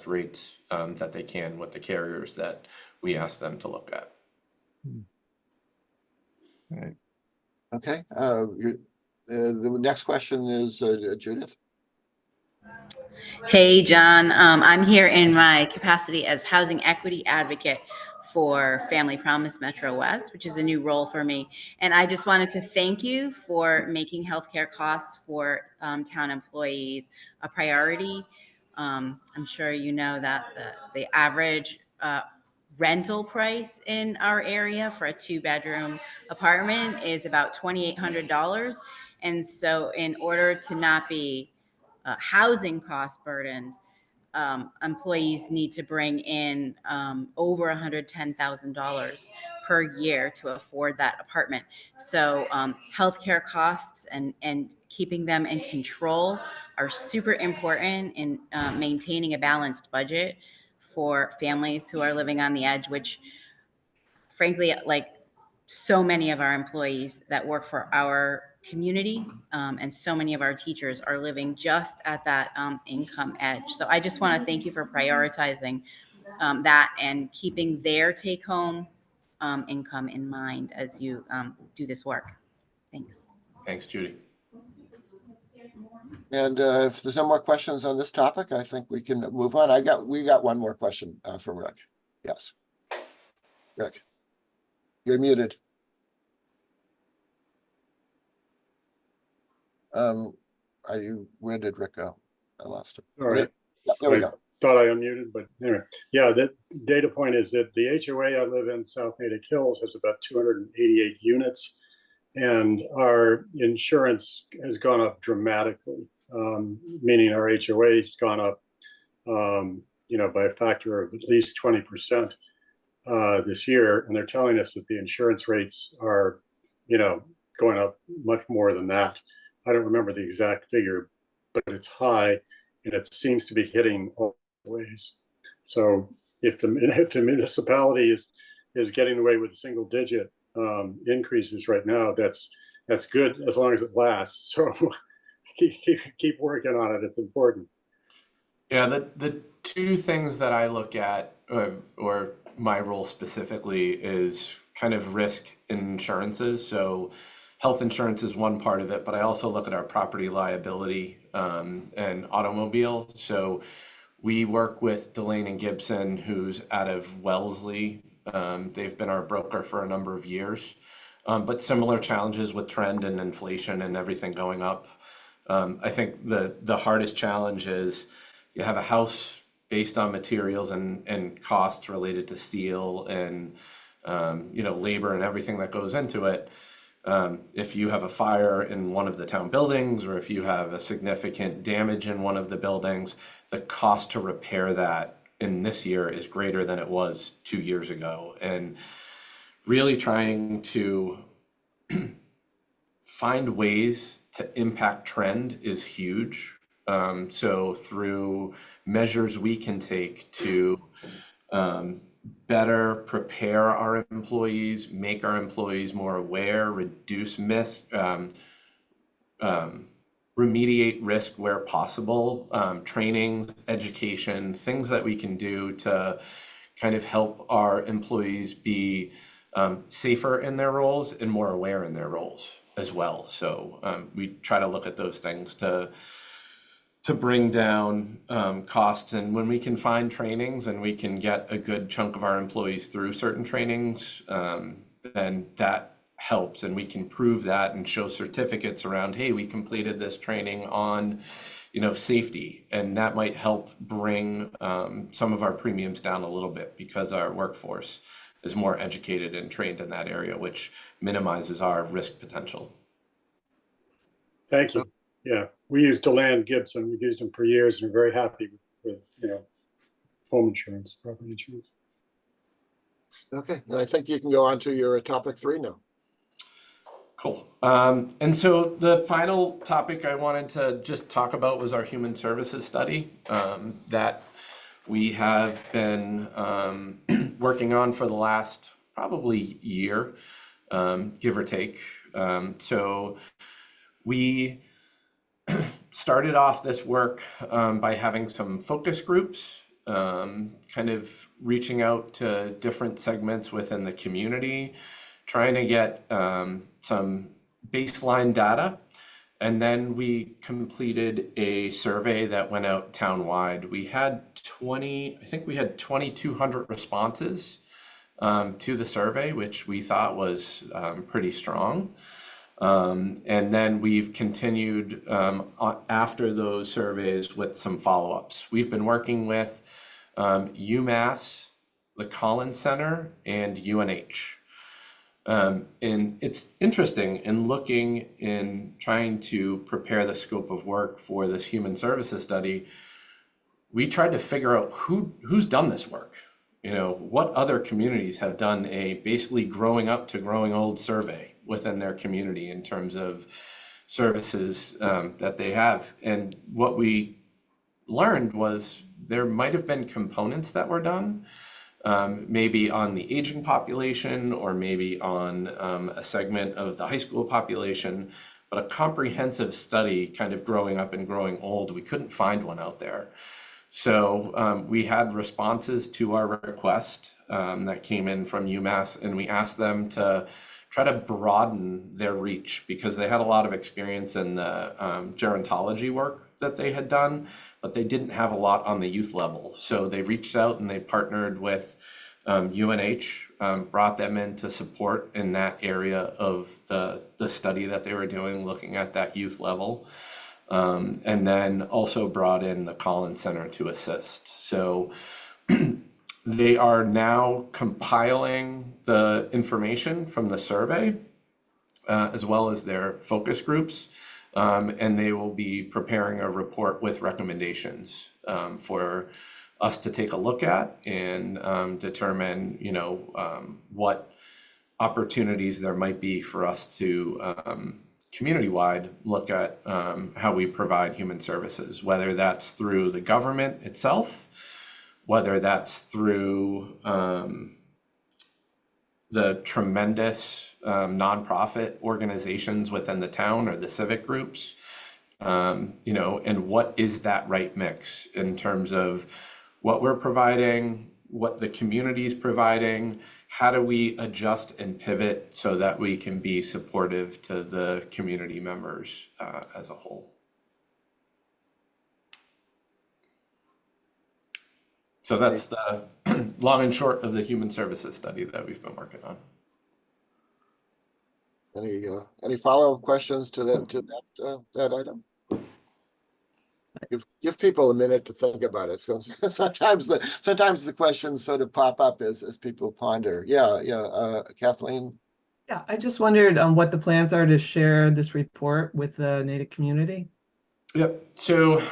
rates that they can with the carriers that we ask them to look at. All right. Okay, the next question is Judith. Hey, John. I'm here in my capacity as housing equity advocate for Family Promise Metro West, which is a new role for me. And I just wanted to thank you for making healthcare costs for town employees a priority. I'm sure you know that the average rental price in our area for a 2-bedroom apartment is about $2,800. And so in order to not be housing cost burdened, employees need to bring in over $110,000 per year to afford that apartment. So healthcare costs and keeping them in control are super important in maintaining a balanced budget for families who are living on the edge, which frankly, like so many of our employees that work for our community and so many of our teachers are living just at that income edge. So I just want to thank you for prioritizing that and keeping their take-home income in mind as you do this work. Thanks. Thanks, Judy. And if there's no more questions on this topic, I think we can move on. We got one more question from Rick. Yes, Rick, you're muted. Where did Rick go? I lost him. All right. Yeah, there we go. Thought I unmuted, but anyway, yeah, the data point is that the HOA I live in, South Natick Hills, has about 288 units, and our insurance has gone up dramatically, meaning our HOA has gone up, by a factor of at least 20% this year, and they're telling us that the insurance rates are, going up much more than that. I don't remember the exact figure, but it's high, and it seems to be hitting all ways. So if the municipality is getting away with single-digit increases right now, that's good as long as it lasts. So keep working on it. It's important. Yeah, the two things that I look at, or my role specifically, is kind of risk insurances. So health insurance is one part of it, but I also look at our property liability and automobile. So we work with Delane and Gibson, who's out of Wellesley. They've been our broker for a number of years, but similar challenges with trend and inflation and everything going up. I think the hardest challenge is you have a house based on materials and costs related to steel and labor and everything that goes into it. If you have a fire in one of the town buildings, or if you have a significant damage in one of the buildings, the cost to repair that in this year is greater than it was 2 years ago. And really trying to find ways to impact trend is huge. So through measures we can take to better prepare our employees, make our employees more aware, reduce remediate risk where possible, training, education, things that we can do to kind of help our employees be safer in their roles and more aware in their roles as well. So we try to look at those things to bring down costs. And when we can find trainings and we can get a good chunk of our employees through certain trainings, then that helps, and we can prove that and show certificates around, hey, we completed this training on safety, and that might help bring some of our premiums down a little bit, because our workforce is more educated and trained in that area, which minimizes our risk potential. Thank you. Yeah, we use Deland Gibson. We've used them for years, and we're very happy with home insurance, property insurance. Okay, and I think you can go on to your topic 3 now. Cool. And so the final topic I wanted to just talk about was our human services study that we have been working on for the last probably year, give or take. So we started off this work by having some focus groups, kind of reaching out to different segments within the community, trying to get some baseline data. And then we completed a survey that went out townwide. We had 2,200 responses to the survey, which we thought was pretty strong. And then we've continued after those surveys with some follow-ups. We've been working with UMass, the Collins Center, and UNH. And it's interesting in looking in trying to prepare the scope of work for this human services study. We tried to figure out who's done this work. What other communities have done a basically growing up to growing old survey within their community in terms of services that they have. And what we learned was there might have been components that were done, maybe on the aging population, or maybe on a segment of the high school population, but a comprehensive study kind of growing up and growing old, we couldn't find one out there. So we had responses to our request that came in from UMass, and we asked them to try to broaden their reach, because they had a lot of experience in the gerontology work that they had done, but they didn't have a lot on the youth level. So they reached out and they partnered with UNH, brought them in to support in that area of the study that they were doing, looking at that youth level. And then also brought in the Collins Center to assist. So they are now compiling the information from the survey, as well as their focus groups, and they will be preparing a report with recommendations for us to take a look at and determine, what opportunities there might be for us to community-wide look at how we provide human services, whether that's through the government itself, whether that's through the tremendous nonprofit organizations within the town or the civic groups, and what is that right mix in terms of what we're providing, what the community is providing, how do we adjust and pivot so that we can be supportive to the community members as a whole. So that's the long and short of the human services study that we've been working on. Any follow-up questions to that item? Give people a minute to think about it. So sometimes the questions sort of pop up as people ponder. Yeah, Kathleen. Yeah, I just wondered what the plans are to share this report with the Natick community. Yep. So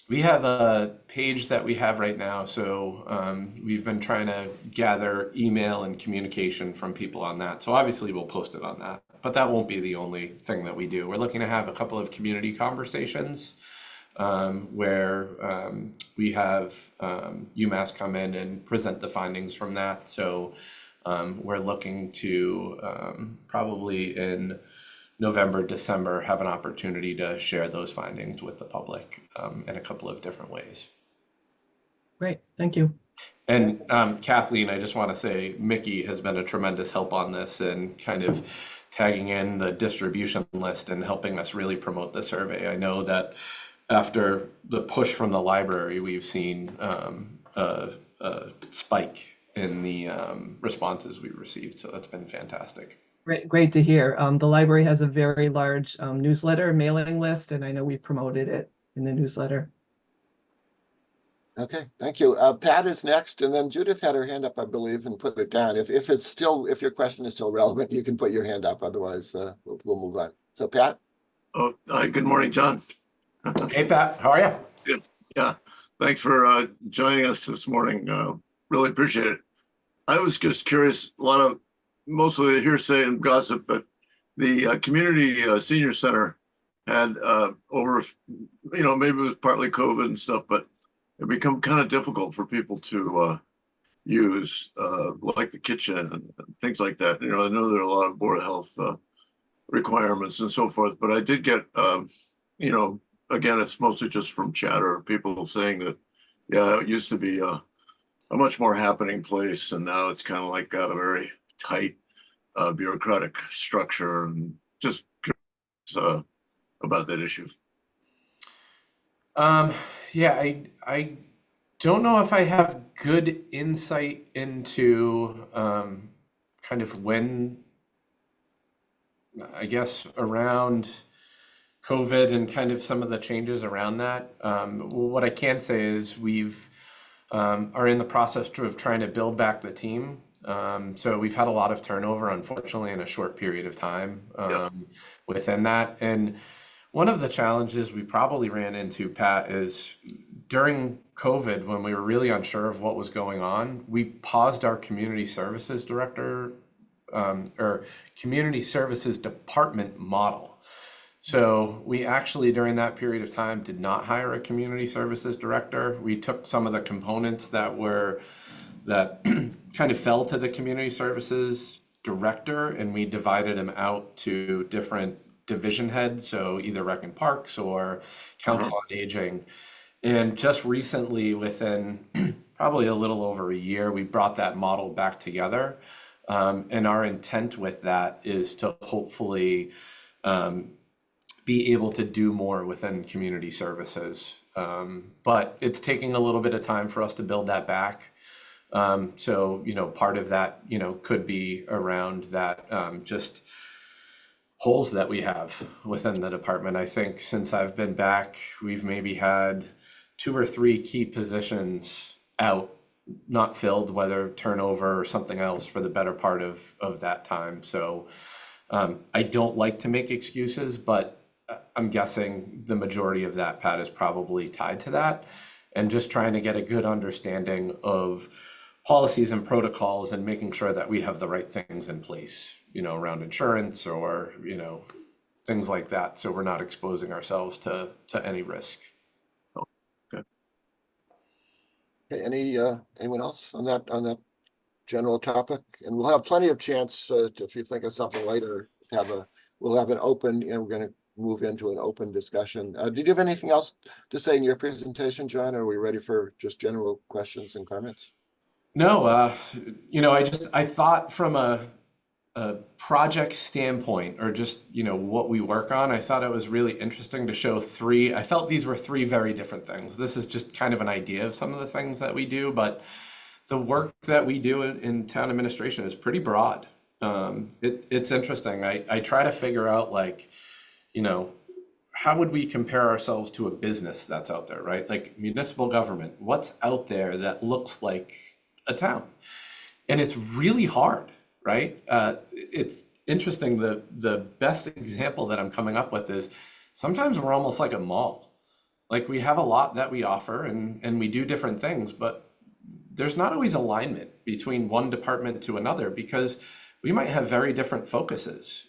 we have a page that we have right now. So we've been trying to gather email and communication from people on that. So obviously we'll post it on that, but that won't be the only thing that we do. We're looking to have a couple of community conversations where we have UMass come in and present the findings from that. So we're looking to probably in November, December, have an opportunity to share those findings with the public in a couple of different ways. Great, thank you. And Kathleen, I just want to say Mickey has been a tremendous help on this and kind of tagging in the distribution list and helping us really promote the survey. I know that after the push from the library, we've seen a spike in the responses we received. So that's been fantastic. Great to hear. The library has a very large newsletter mailing list, and I know we promoted it in the newsletter. Okay, thank you. Pat is next, and then Judith had her hand up, I believe, and put it down. If your question is still relevant, you can put your hand up. Otherwise, we'll move on. So, Pat. Oh, hi. Good morning, John. Hey, Pat. How are you? Good. Yeah. Thanks for joining us this morning. Really appreciate it. I was just curious. Mostly hearsay and gossip, but the community senior center had over, maybe it was partly COVID and stuff, but it become kind of difficult for people to use, like the kitchen and things like that. I know there are a lot of Board of Health requirements and so forth, but I did get, again, it's mostly just from chatter, people saying that, yeah, it used to be a much more happening place, and now it's kind of like got a very tight bureaucratic structure, and just curious about that issue. Yeah, I don't know if I have good insight into kind of when, I guess, around COVID and kind of some of the changes around that. What I can say is we've are in the process of trying to build back the team. So we've had a lot of turnover, unfortunately, in a short period of time within that. And one of the challenges we probably ran into, Pat, is during COVID, when we were really unsure of what was going on, we paused our community services director or community services department model. So we actually, during that period of time, did not hire a community services director. We took some of the components that kind of fell to the community services director, and we divided them out to different division heads, so either Rec and Parks or Council on Aging. And just recently, within probably a little over a year, we brought that model back together. And our intent with that is to hopefully be able to do more within community services. But it's taking a little bit of time for us to build that back. So, part of that, could be around that just holes that we have within the department. I think since I've been back, we've maybe had 2 or 3 key positions out, not filled, whether turnover or something else, for the better part of that time. So I don't like to make excuses, but I'm guessing the majority of that, Pat, is probably tied to that. and just trying to get a good understanding of policies and protocols and making sure that we have the right things in place, around insurance or, things like that. So we're not exposing ourselves to any risk. Okay. Okay, anyone else on that general topic? And we'll have plenty of chance if you think of something later, we'll have an open, we're going to move into an open discussion. Did you have anything else to say in your presentation, John? Or are we ready for just general questions and comments? No, I thought from a project standpoint, or just, what we work on, I thought it was really interesting to show I felt these were three very different things. This is just kind of an idea of some of the things that we do, but the work that we do in town administration is pretty broad. It's interesting. I try to figure out, like, how would we compare ourselves to a business that's out there, right? Like municipal government, what's out there that looks like a town? And it's really hard, right? It's interesting. The best example that I'm coming up with is sometimes we're almost like a mall. Like we have a lot that we offer and we do different things, but there's not always alignment between one department to another because we might have very different focuses.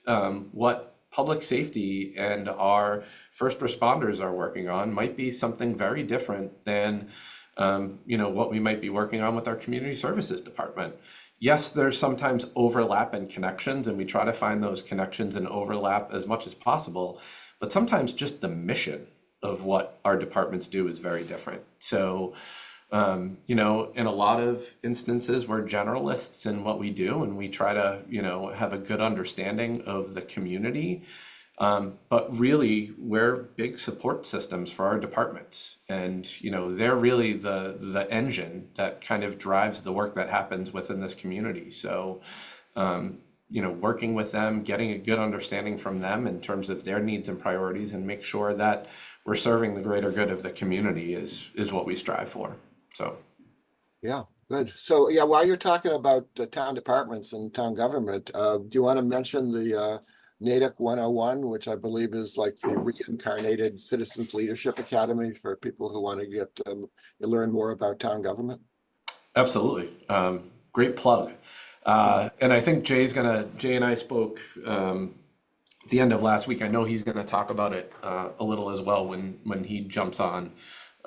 What public safety and our first responders are working on might be something very different than what we might be working on with our community services department. Yes, there's sometimes overlap and connections, and we try to find those connections and overlap as much as possible, but sometimes just the mission of what our departments do is very different. So, in a lot of instances, we're generalists in what we do, and we try to, have a good understanding of the community. But really, we're big support systems for our departments, and they're really the engine that kind of drives the work that happens within this community. So, working with them, getting a good understanding from them in terms of their needs and priorities, and make sure that we're serving the greater good of the community is what we strive for. So, yeah, good. So, yeah, while you're talking about town departments and town government, do you want to mention the Natick 101, which I believe is like the reincarnated Citizens Leadership Academy for people who want to learn more about town government? Absolutely. Great plug. And I think Jay and I spoke the end of last week. I know he's going to talk about it a little as well when he jumps on.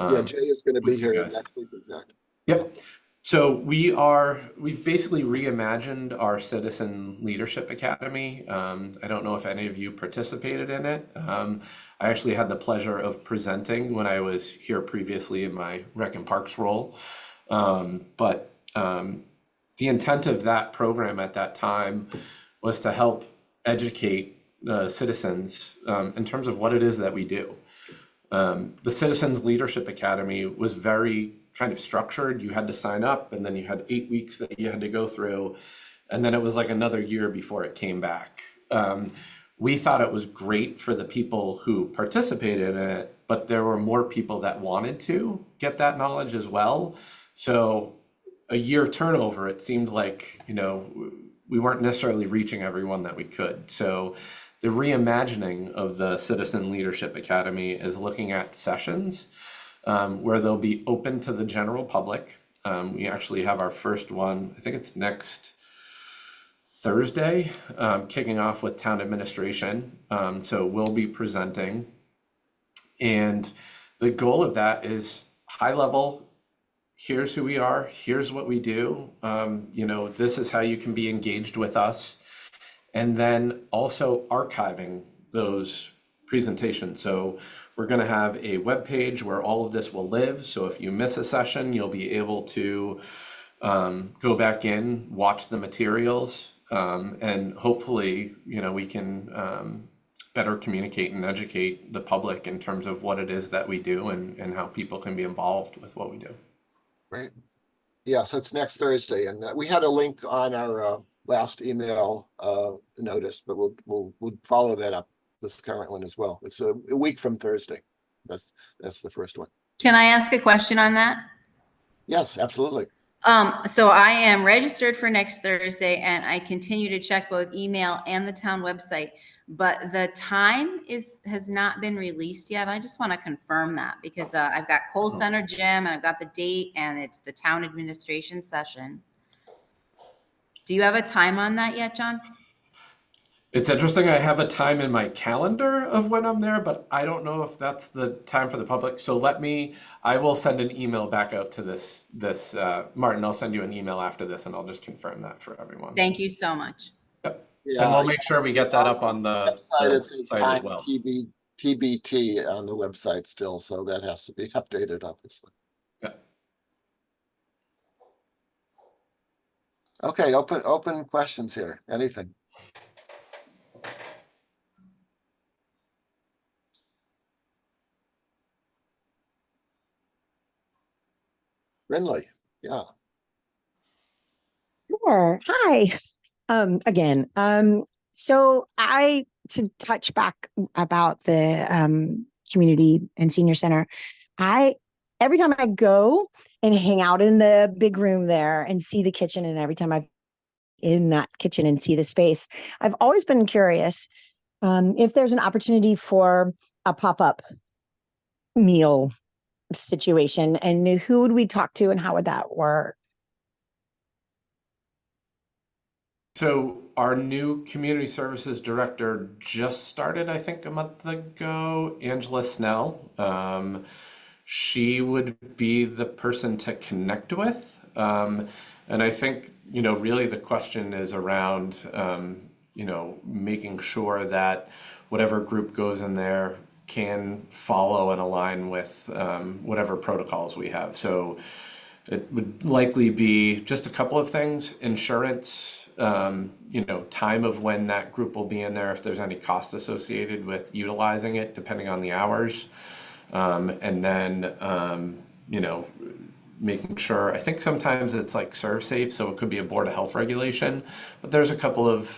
Yeah, Jay is going to be here guys. next week, exactly. Yep. So we've basically reimagined our Citizen Leadership Academy. I don't know if any of you participated in it. I actually had the pleasure of presenting when I was here previously in my Rec and Parks role. But the intent of that program at that time was to help educate citizens in terms of what it is that we do. The Citizens Leadership Academy was very kind of structured. You had to sign up, and then you had 8 weeks that you had to go through, and then it was like another year before it came back. We thought it was great for the people who participated in it, but there were more people that wanted to get that knowledge as well. So a year turnover, it seemed like, we weren't necessarily reaching everyone that we could. So the reimagining of the Citizen Leadership Academy is looking at sessions where they'll be open to the general public. We actually have our first one, I think it's next Thursday, kicking off with town administration. So we'll be presenting. And the goal of that is high level. Here's who we are. Here's what we do. This is how you can be engaged with us. And then also archiving those presentations. So we're going to have a web page where all of this will live. So if you miss a session, you'll be able to go back in, watch the materials, and hopefully, we can better communicate and educate the public in terms of what it is that we do and how people can be involved with what we do. Right. Yeah, so it's next Thursday, and we had a link on our last email notice, but we'll follow that up, this current one as well. It's a week from Thursday. That's the first one. Can I ask a question on that? Yes, absolutely. So I am registered for next Thursday, and I continue to check both email and the town website, but the time has not been released yet. I just want to confirm that because I've got Cole Center Gym and I've got the date, and it's the town administration session. Do you have a time on that yet, John? It's interesting. I have a time in my calendar of when I'm there, but I don't know if that's the time for the public. So I will send an email back out to this, Martin, I'll send you an email after this and I'll just confirm that for everyone. Thank you so much. Yep. Yeah, And we'll make sure we get that up on the website, it says site as time well. TBT on the website still, so that has to be updated, obviously. Yeah. Okay, open questions here. Anything? Brindley, yeah. Sure. Hi. Again, so to touch back about the community and senior center, every time I go and hang out in the big room there and see the kitchen, and every time I've in that kitchen and see the space, I've always been curious if there's an opportunity for a pop-up meal situation, and who would we talk to and how would that work? So our new community services director just started, I think, a month ago, Angela Snell. She would be the person to connect with. And I think, really the question is around, making sure that whatever group goes in there can follow and align with whatever protocols we have. So it would likely be just a couple of things: insurance, time of when that group will be in there, if there's any cost associated with utilizing it, depending on the hours. And then, making sure, I think sometimes it's like serve safe, so it could be a Board of Health regulation, but there's a couple of,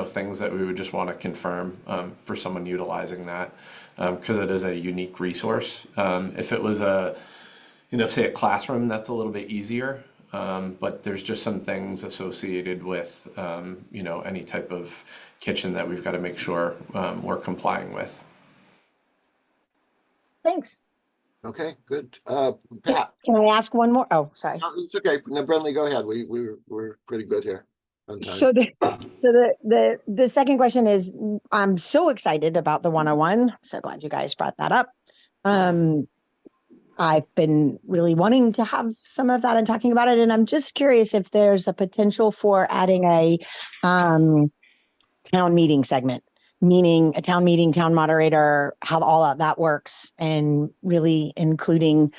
things that we would just want to confirm for someone utilizing that, because it is a unique resource. If it was say a classroom, that's a little bit easier. But there's just some things associated with, any type of kitchen that we've got to make sure we're complying with. Thanks. Okay, good. Pat. Can I ask one more? Oh, sorry. It's okay. No, Brindley, go ahead. We're pretty good here on time. So the second question is, I'm so excited about the 101. So glad you guys brought that up. I've been really wanting to have some of that and talking about it, and I'm just curious if there's a potential for adding a town meeting segment, meaning a town meeting, town moderator, how all of that works, and really including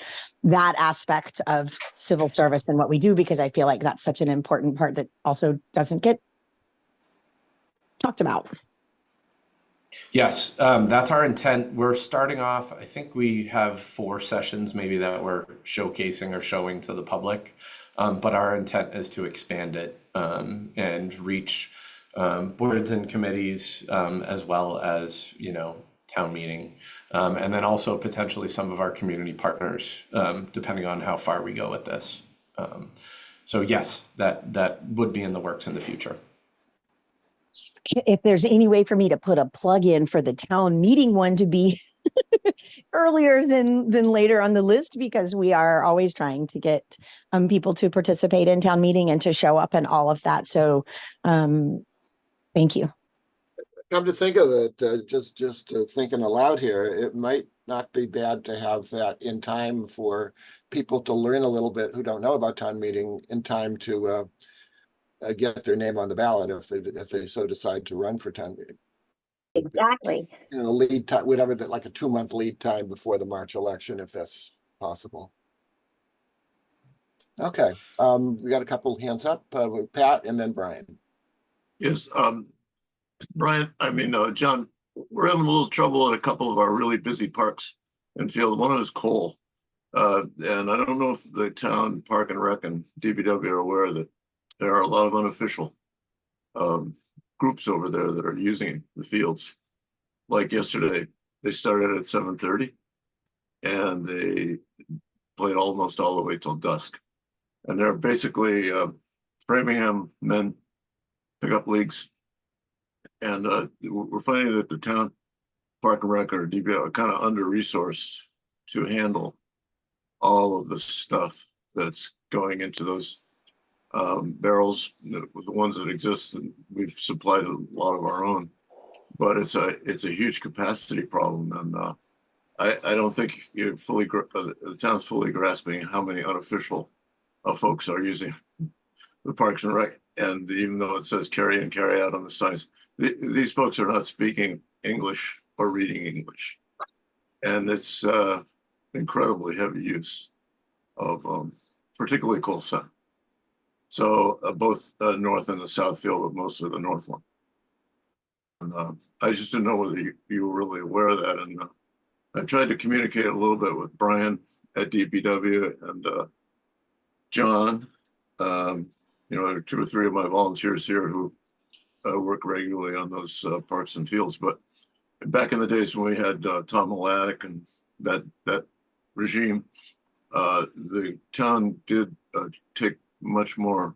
that aspect of civil service and what we do, because I feel like that's such an important part that also doesn't get talked about. Yes, that's our intent. We're starting off, I think we have 4 sessions maybe that we're showcasing or showing to the public, but our intent is to expand it and reach boards and committees, as well as, town meeting, and then also potentially some of our community partners, depending on how far we go with this. So yes, that would be in the works in the future. If there's any way for me to put a plug in for the town meeting one to be earlier than later on the list, because we are always trying to get people to participate in town meeting and to show up and all of that. So thank you. Come to think of it, just thinking aloud here, it might not be bad to have that in time for people to learn a little bit who don't know about town meeting, in time to get their name on the ballot if they so decide to run for town meeting. Exactly. Lead time, whatever, that like a 2-month lead time before the March election, if that's possible. Okay, we got a couple hands up, Pat and then Brian. Yes, Brian, John, we're having a little trouble at a couple of our really busy parks and field. One is Cole. And I don't know if the town Park and Rec and DPW are aware that there are a lot of unofficial groups over there that are using the fields. Like yesterday, they started at 7:30 and they played almost all the way till dusk. And they're basically Framingham men pickup leagues. And we're finding that the town Park and Rec or DPW are kind of under-resourced to handle all of the stuff that's going into those barrels, the ones that exist, and we've supplied a lot of our own. But it's a huge capacity problem, and I don't think you're fully the town's fully grasping how many unofficial folks are using the Parks and Rec. And even though it says carry in, carry out on the signs, these folks are not speaking English or reading English, and it's incredibly heavy use of particularly coal sun. So both north and the south field, but most of the north one. And I just didn't know whether you were really aware of that. And I've tried to communicate a little bit with Brian at DPW and John. You know, there are 2 or 3 of my volunteers here who work regularly on those parks and fields. But back in the days when we had Tom Malatic and that regime, the town did take much more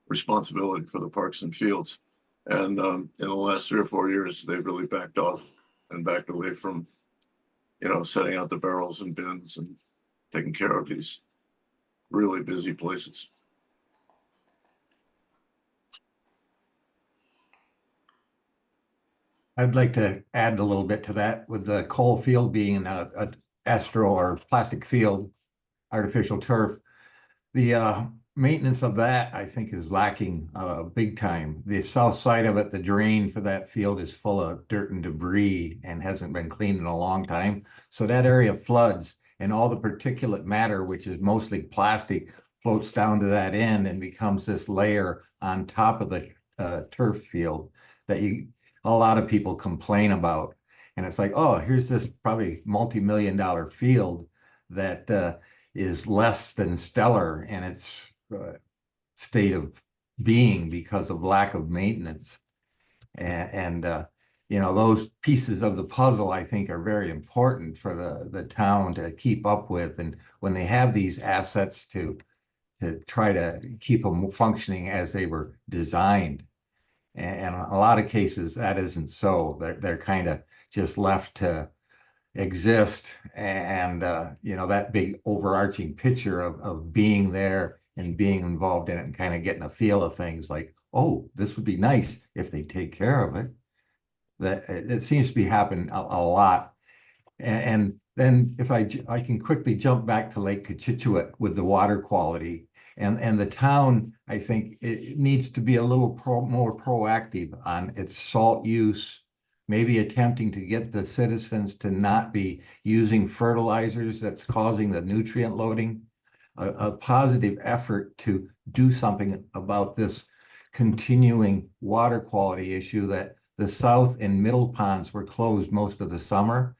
responsibility for the parks and fields. And in the last 3 or 4 years, they've really backed off and backed away from, you know, setting out the barrels and bins and taking care of these really busy places. I'd like to add a little bit to that with the coal field being a astro or plastic field, artificial turf. The maintenance of that, I think, is lacking big time. The south side of it, the drain for that field is full of dirt and debris and hasn't been cleaned in a long time. So that area floods and all the particulate matter, which is mostly plastic, floats down to that end and becomes this layer on top of the turf field that a lot of people complain about. And it's like, oh, here's this probably multi-million-dollar field that is less than stellar in its state of being because of lack of maintenance. And you know, those pieces of the puzzle, I think, are very important for the town to keep up with. And when they have these assets to try to keep them functioning as they were designed. And in a lot of cases, that isn't so. They're kind of just left to exist. And, you know, that big overarching picture of being there and being involved in it and kind of getting a feel of things like, oh, this would be nice if they take care of it. That it seems to be happening a lot. And then if I can quickly jump back to Lake Cochituate with the water quality. And the town, I think, it needs to be a little more proactive on its salt use, maybe attempting to get the citizens to not be using fertilizers that's causing the nutrient loading. A positive effort to do something about this continuing water quality issue that the south and middle ponds were closed most of the summer.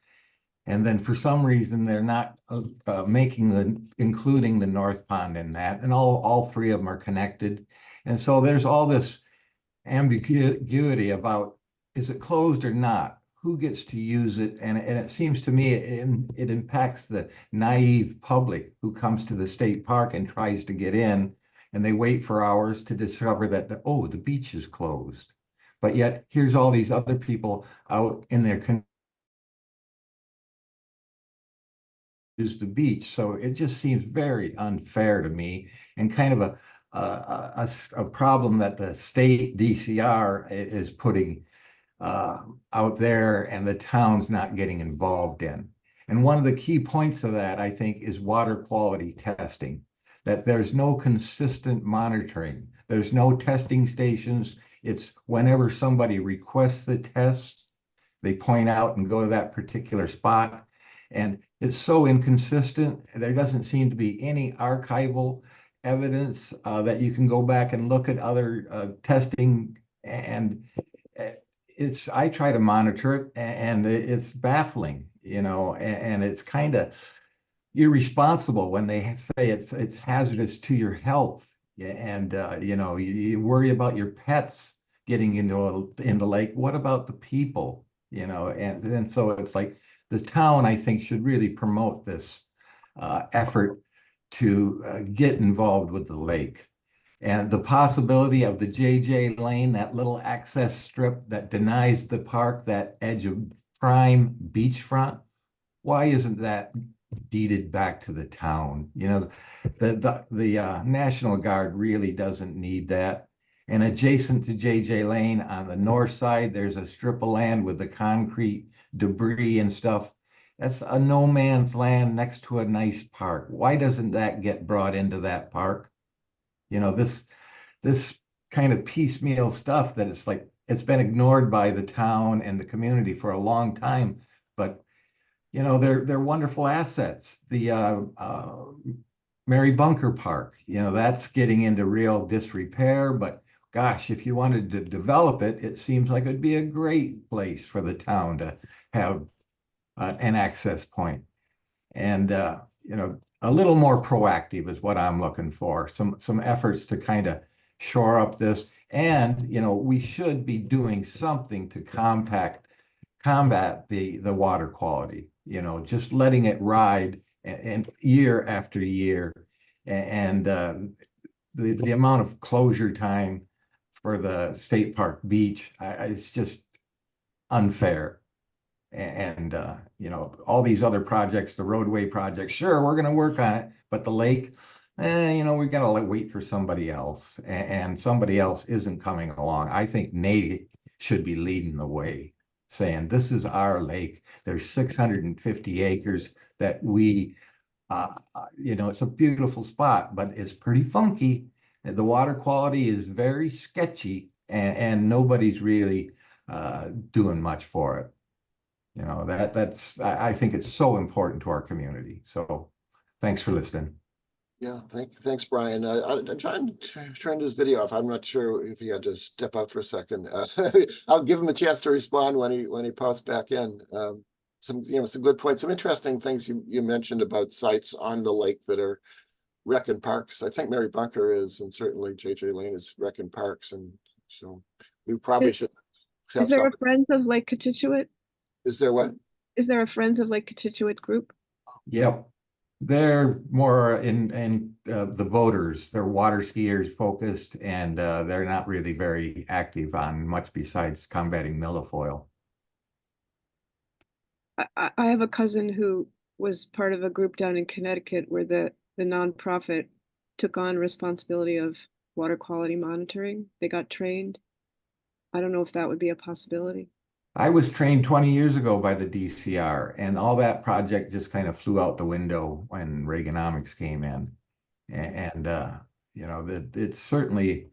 And then for some reason, they're not including the North Pond in that. And all 3 of them are connected. And so there's all this ambiguity about, is it closed or not? Who gets to use it? And it seems to me it impacts the naive public who comes to the state park and tries to get in, and they wait for hours to discover that, oh, the beach is closed. But yet here's all these other people out in their use the beach. So it just seems very unfair to me and kind of a problem that the state DCR is putting out there and the town's not getting involved in. And one of the key points of that, I think, is water quality testing, that there's no consistent monitoring. There's no testing stations. It's whenever somebody requests the test, they point out and go to that particular spot. And it's so inconsistent. There doesn't seem to be any archival evidence that you can go back and look at other testing. And I try to monitor it, and it's baffling, you know, and it's kind of irresponsible when they say it's hazardous to your health. And you know, you worry about your pets getting into the lake. What about the people? You know, and so it's like the town, I think, should really promote this effort to get involved with the lake. And the possibility of the JJ Lane, that little access strip that denies the park that edge of prime beachfront, why isn't that deeded back to the town? You know, the National Guard really doesn't need that. And adjacent to JJ Lane on the north side, there's a strip of land with the concrete debris and stuff. That's a no man's land next to a nice park. Why doesn't that get brought into that park? You know, this kind of piecemeal stuff that it's like it's been ignored by the town and the community for a long time. But you know, they're wonderful assets. The Mary Bunker Park, you know, that's getting into real disrepair, but gosh, if you wanted to develop it, it seems like it'd be a great place for the town to have an access point. And you know, a little more proactive is what I'm looking for. Some efforts to kind of shore up this. And you know, we should be doing something to combat the water quality. You know, just letting it ride and year after year, and the amount of closure time for the state park beach, it's just unfair. And you know, all these other projects, the roadway projects, sure, we're going to work on it, but the lake, you know, we got to wait for somebody else, and somebody else isn't coming along. I think Natick should be leading the way, saying this is our lake. There's 650 acres that we, you know, it's a beautiful spot, but it's pretty funky. The water quality is very sketchy, and nobody's really doing much for it. You know, I think it's so important to our community. So thanks for listening. Yeah, thanks, Brian. I'm trying to turn this video off. I'm not sure if he had to step out for a second. I'll give him a chance to respond when he pops back in. Some good points, some interesting things you mentioned about sites on the lake that are rec and parks. I think Mary Bunker is, and certainly JJ Lane is rec and parks, and so we probably should have Is there a something. Friends of Lake Cochituate? Is there what? Is there a Friends of Lake Cochituate group? Yep. They're more in the boaters. They're water skiers focused, and they're not really very active on much besides combating milfoil. I have a cousin who was part of a group down in Connecticut where the nonprofit took on responsibility of water quality monitoring. They got trained. I don't know if that would be a possibility. I was trained 20 years ago by the DCR, and all that project just kind of flew out the window when Reaganomics came in. And you know, it's certainly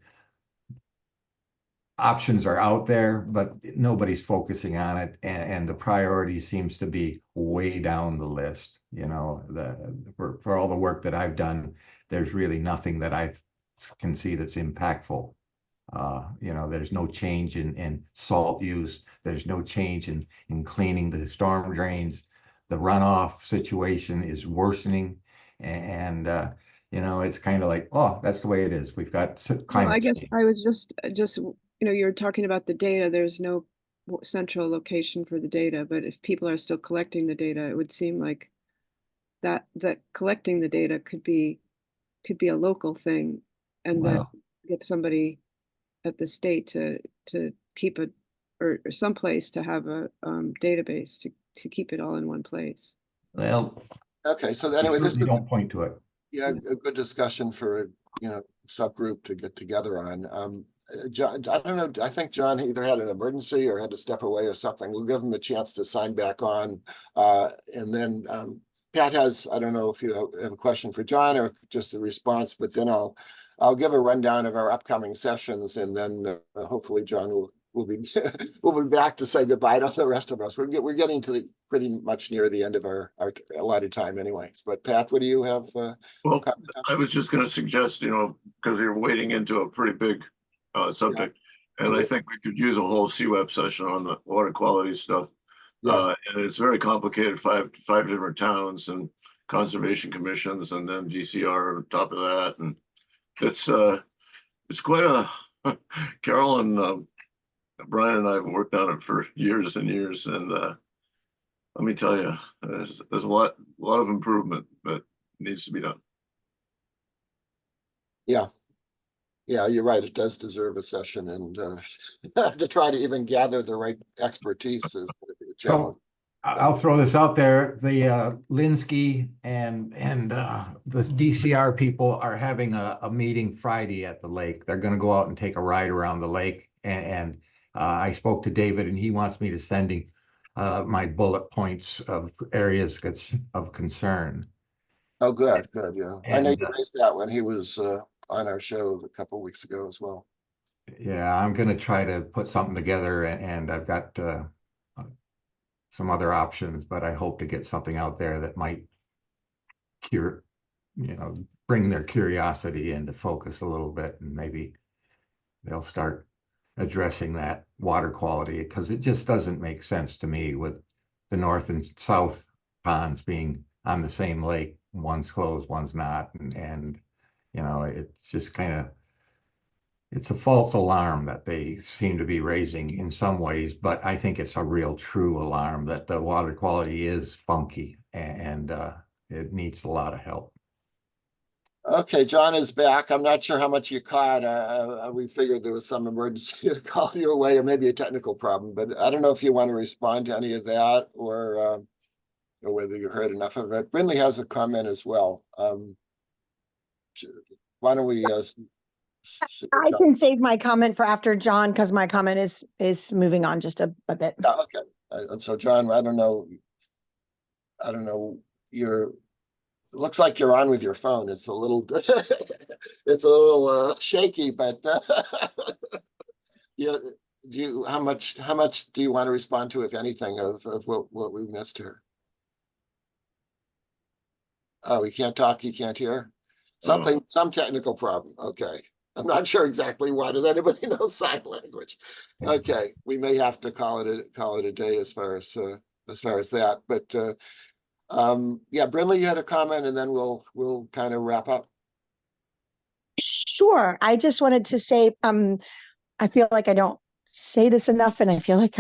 options are out there, but nobody's focusing on it, and the priority seems to be way down the list. You know, for all the work that I've done, there's really nothing that I can see that's impactful. You know, there's no change in salt use. There's no change in cleaning the storm drains. The runoff situation is worsening, and you know, it's kind of like, oh, that's the way it is. We've got climate I guess change. I was just you know, you're talking about the data. There's no central location for the data, but if people are still collecting the data, it would seem like that collecting the data could be a local thing, and then get somebody at the state to keep it, or someplace to have a database to keep it all in one place. Well, okay, so anyway, this is, don't point to it. yeah, a good discussion for a, you know, subgroup to get together on. John, I don't know, I think John either had an emergency or had to step away or something. We'll give him a chance to sign back on. And then Pat has, I don't know if you have a question for John or just a response, but then I'll give a rundown of our upcoming sessions, and then hopefully John will be we'll be back to say goodbye to the rest of us. We're getting to the pretty much near the end of our allotted time anyways. But Pat, what do you have? Well, I was just going to suggest, you know, because you're wading into a pretty big subject, and I think we could use a whole CWAP session on the water quality stuff. And it's very complicated, five different towns and conservation commissions, and then DCR on top of that, and it's quite a Carol and Brian and I have worked on it for years and years, and let me tell you, there's a lot of improvement that needs to be done. Yeah. Yeah, you're right. It does deserve a session, and to try to even gather the right expertise is going to be a challenge. So I'll throw this out there. The Linsky and the DCR people are having a meeting Friday at the lake. They're going to go out and take a ride around the lake. And I spoke to David, and he wants me to sending my bullet points of areas of concern. Oh, good, good. Yeah, I know And you raised that when he was on our show a couple of weeks ago as well. yeah, I'm going to try to put something together, and I've got some other options, but I hope to get something out there that might bring their curiosity into focus a little bit, and maybe they'll start addressing that water quality, because it just doesn't make sense to me with the north and south ponds being on the same lake. One's closed, one's not, and it's just it's a false alarm that they seem to be raising in some ways, but I think it's a real true alarm that the water quality is funky, and it needs a lot of help. Okay, John is back. I'm not sure how much you caught. We figured there was some emergency to call you away, or maybe a technical problem, but I don't know if you want to respond to any of that, or whether you heard enough of it. Brindley has a comment as well. Why don't we? I can save my comment for after John, because my comment is moving on just a bit. Yeah, okay. So John, I don't know. It looks like you're on with your phone. It's a little, it's a little shaky, but yeah. How much do you want to respond to, if anything, of what we missed here? Oh, he can't talk. He can't hear. Some technical problem. Okay. I'm not sure exactly what. Does anybody know sign language? Okay, we may have to call it a day as far as that. But yeah, Brindley, you had a comment, and then we'll kind of wrap up. Sure. I just wanted to say, I feel like I don't say this enough, and I feel like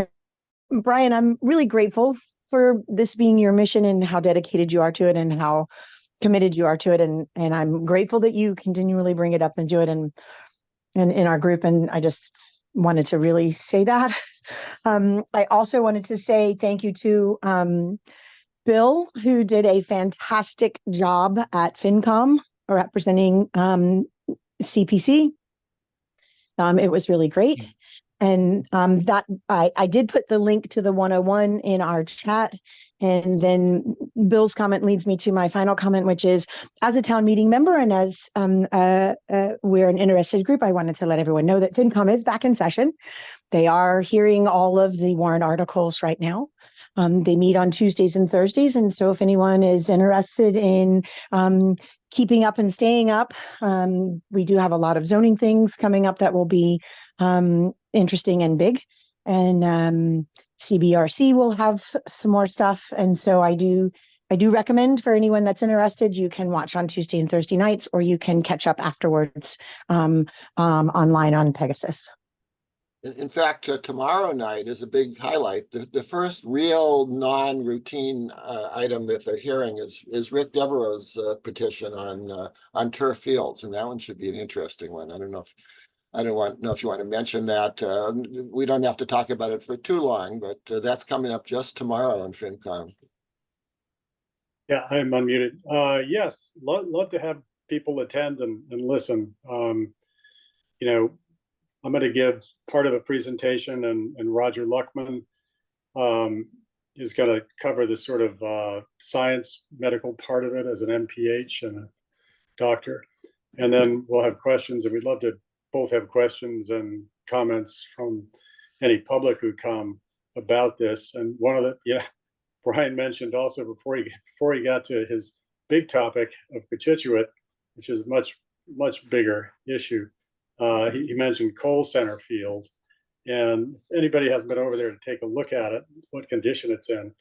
Brian, I'm really grateful for this being your mission and how dedicated you are to it and how committed you are to it. And I'm grateful that you continually bring it up and do it and in our group. And I just wanted to really say that. I also wanted to say thank you to Bill, who did a fantastic job at FinCom representing CPC. It was really great. And that I did put the link to the 101 in our chat. And then Bill's comment leads me to my final comment, which is, as a town meeting member and as we're an interested group, I wanted to let everyone know that FinCom is back in session. They are hearing all of the warrant articles right now. They meet on Tuesdays and Thursdays. And so if anyone is interested in keeping up and staying up, we do have a lot of zoning things coming up that will be interesting and big. And CBRC will have some more stuff. And so I do recommend, for anyone that's interested, you can watch on Tuesday and Thursday nights, or you can catch up afterwards online on Pegasus. In fact, tomorrow night is a big highlight. The first real non-routine item that they're hearing is Rick Devereaux's petition on turf fields, and that one should be an interesting one. I don't know if you want to mention that. We don't have to talk about it for too long, but that's coming up just tomorrow on FinCom. Yeah, I'm unmuted. Yes, love to have people attend and listen. I'm going to give part of a presentation, and Roger Luckman is going to cover the sort of science medical part of it as an MPH and a doctor. And then we'll have questions, and we'd love to both have questions and comments from any public who come about this. And one of the, Brian mentioned also before he got to his big topic of Cochituate, which is a much bigger issue. He mentioned Cole Center Field, and anybody hasn't been over there to take a look at it, what condition it's in,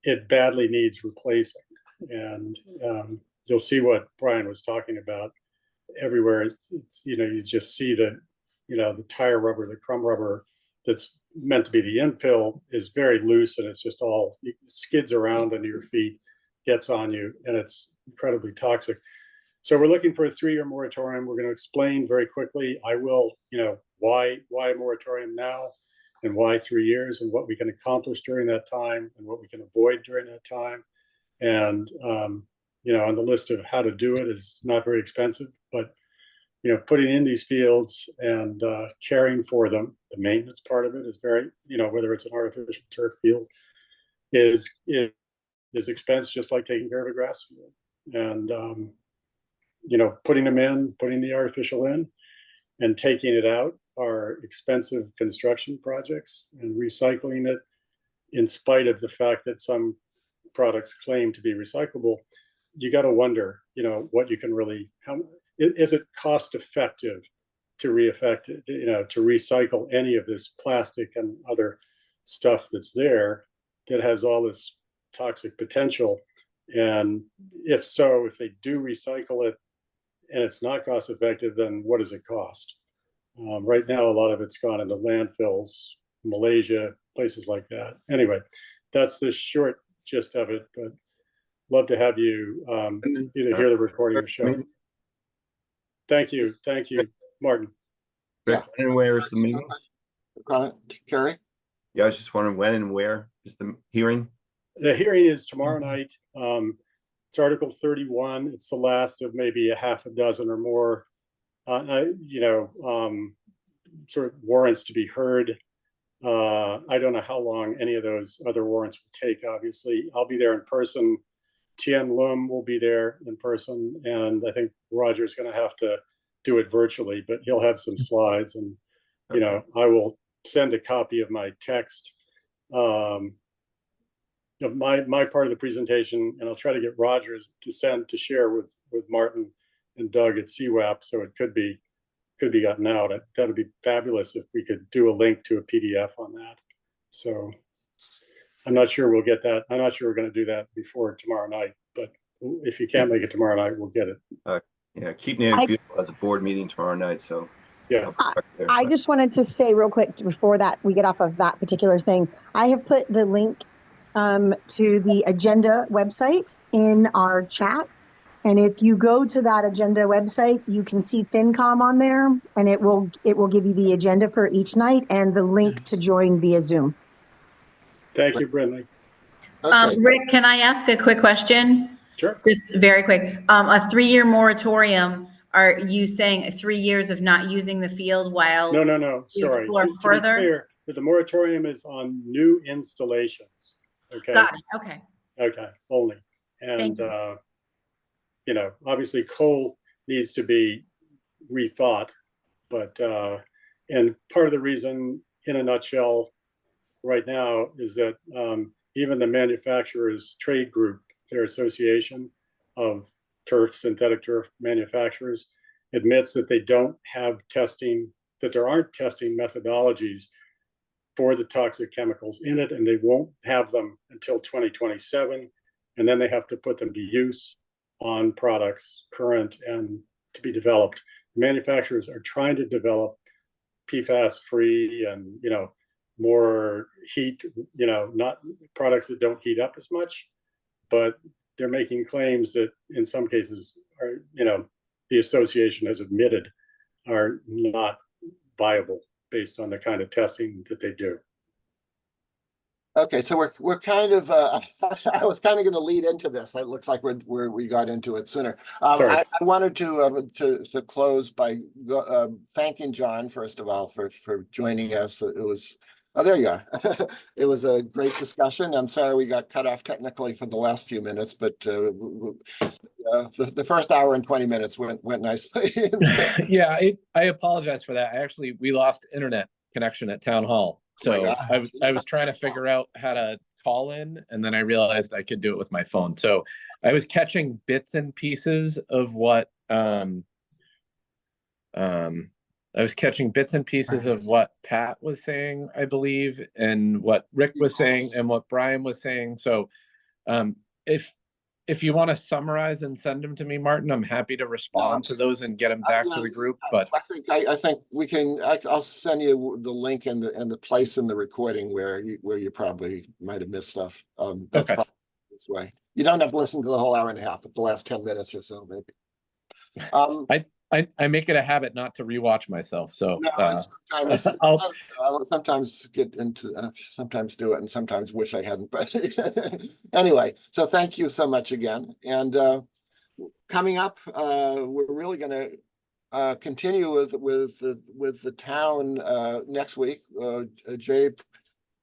it badly needs replacing. And you'll see what Brian was talking about everywhere. It's you just see the tire rubber, the crumb rubber that's meant to be the infill is very loose, and it's just all skids around under your feet, gets on you, and it's incredibly toxic. So we're looking for a 3-year moratorium. We're going to explain very quickly. I will, why a moratorium now and why 3 years and what we can accomplish during that time and what we can avoid during that time. And, on the list of how to do it is not very expensive, but, putting in these fields and caring for them, the maintenance part of it is very, whether it's an artificial turf field is expense, just like taking care of a grass field. And, putting them in, putting the artificial in and taking it out are expensive construction projects, and recycling it, in spite of the fact that some products claim to be recyclable, you got to wonder, what you can really, how is it cost effective to to recycle any of this plastic and other stuff that's there that has all this toxic potential? And if so, if they do recycle it and it's not cost effective, then what does it cost? Right now, a lot of it's gone into landfills, Malaysia, places like that. Anyway, that's the short gist of it, but love to have you either hear the recording or show. Thank you, Martin. Rick, when and where is the meeting? Carrie? Yeah, I was just wondering when and where is the hearing? The hearing is tomorrow night. It's Article 31. It's the last of maybe a half a dozen or more, sort of warrants to be heard. I don't know how long any of those other warrants will take, obviously. I'll be there in person. Tien Lum will be there in person. And I think Roger's going to have to do it virtually, but he'll have some slides. And, I will send a copy of my text of my part of the presentation, and I'll try to get Rogers to share with Martin and Doug at CWAP, so it could be gotten out. That would be fabulous if we could do a link to a PDF on that. So I'm not sure we'll get that. I'm not sure we're going to do that before tomorrow night, but if you can't make it tomorrow night, we'll get it. Yeah, Keep Native Beautiful has a board meeting tomorrow night, so yeah. I just wanted to say real quick before that we get off of that particular thing. I have put the link to the agenda website in our chat. And if you go to that agenda website, you can see FinCom on there, and it will give you the agenda for each night and the link to join via Zoom. Thank you, Brindley. Okay. Rick, can I ask a quick question? Sure. Just very quick. A 3-year moratorium. Are you saying 3 years of not using the field while No. you Sorry. explore To be further? clear, the moratorium is on new installations. Okay. Got it. Okay. Okay. Only. And obviously coal needs to be rethought, but and part of the reason, in a nutshell, right now is that even the manufacturers trade group, their association of synthetic turf manufacturers, admits that they don't have testing, that there aren't testing methodologies for the toxic chemicals in it, and they won't have them until 2027. And then they have to put them to use on products current and to be developed. Manufacturers are trying to develop PFAS free and, more heat, not products that don't heat up as much, but they're making claims that in some cases are, the association has admitted are not viable based on the kind of testing that they do. Okay, so we're kind of I was kind of going to lead into this. It looks like we got into it sooner. I wanted to close by thanking John first of all for joining us. It was there you are. It was a great discussion. I'm sorry we got cut off technically for the last few minutes, but the first hour and 20 minutes went nicely. Yeah, I apologize for that. We lost internet connection at town hall. So I was trying to figure out how to call in, and then I realized I could do it with my phone. So I was catching bits and pieces of what Pat was saying, I believe, and what Rick was saying and what Brian was saying. So if you want to summarize and send them to me, Martin, I'm happy to respond to those and get them back to the group. But I think we can. I'll send you the link and the place in the recording where you probably might have missed stuff. That's probably this way. You don't have to listen to the whole hour and a half, but the last 10 minutes or so, maybe. I make it a habit not to rewatch myself. So No, sometimes I'll, I'll sometimes get into sometimes do it and sometimes wish I hadn't. But anyway, so thank you so much again. And coming up, we're really going to continue with the town next week. Jay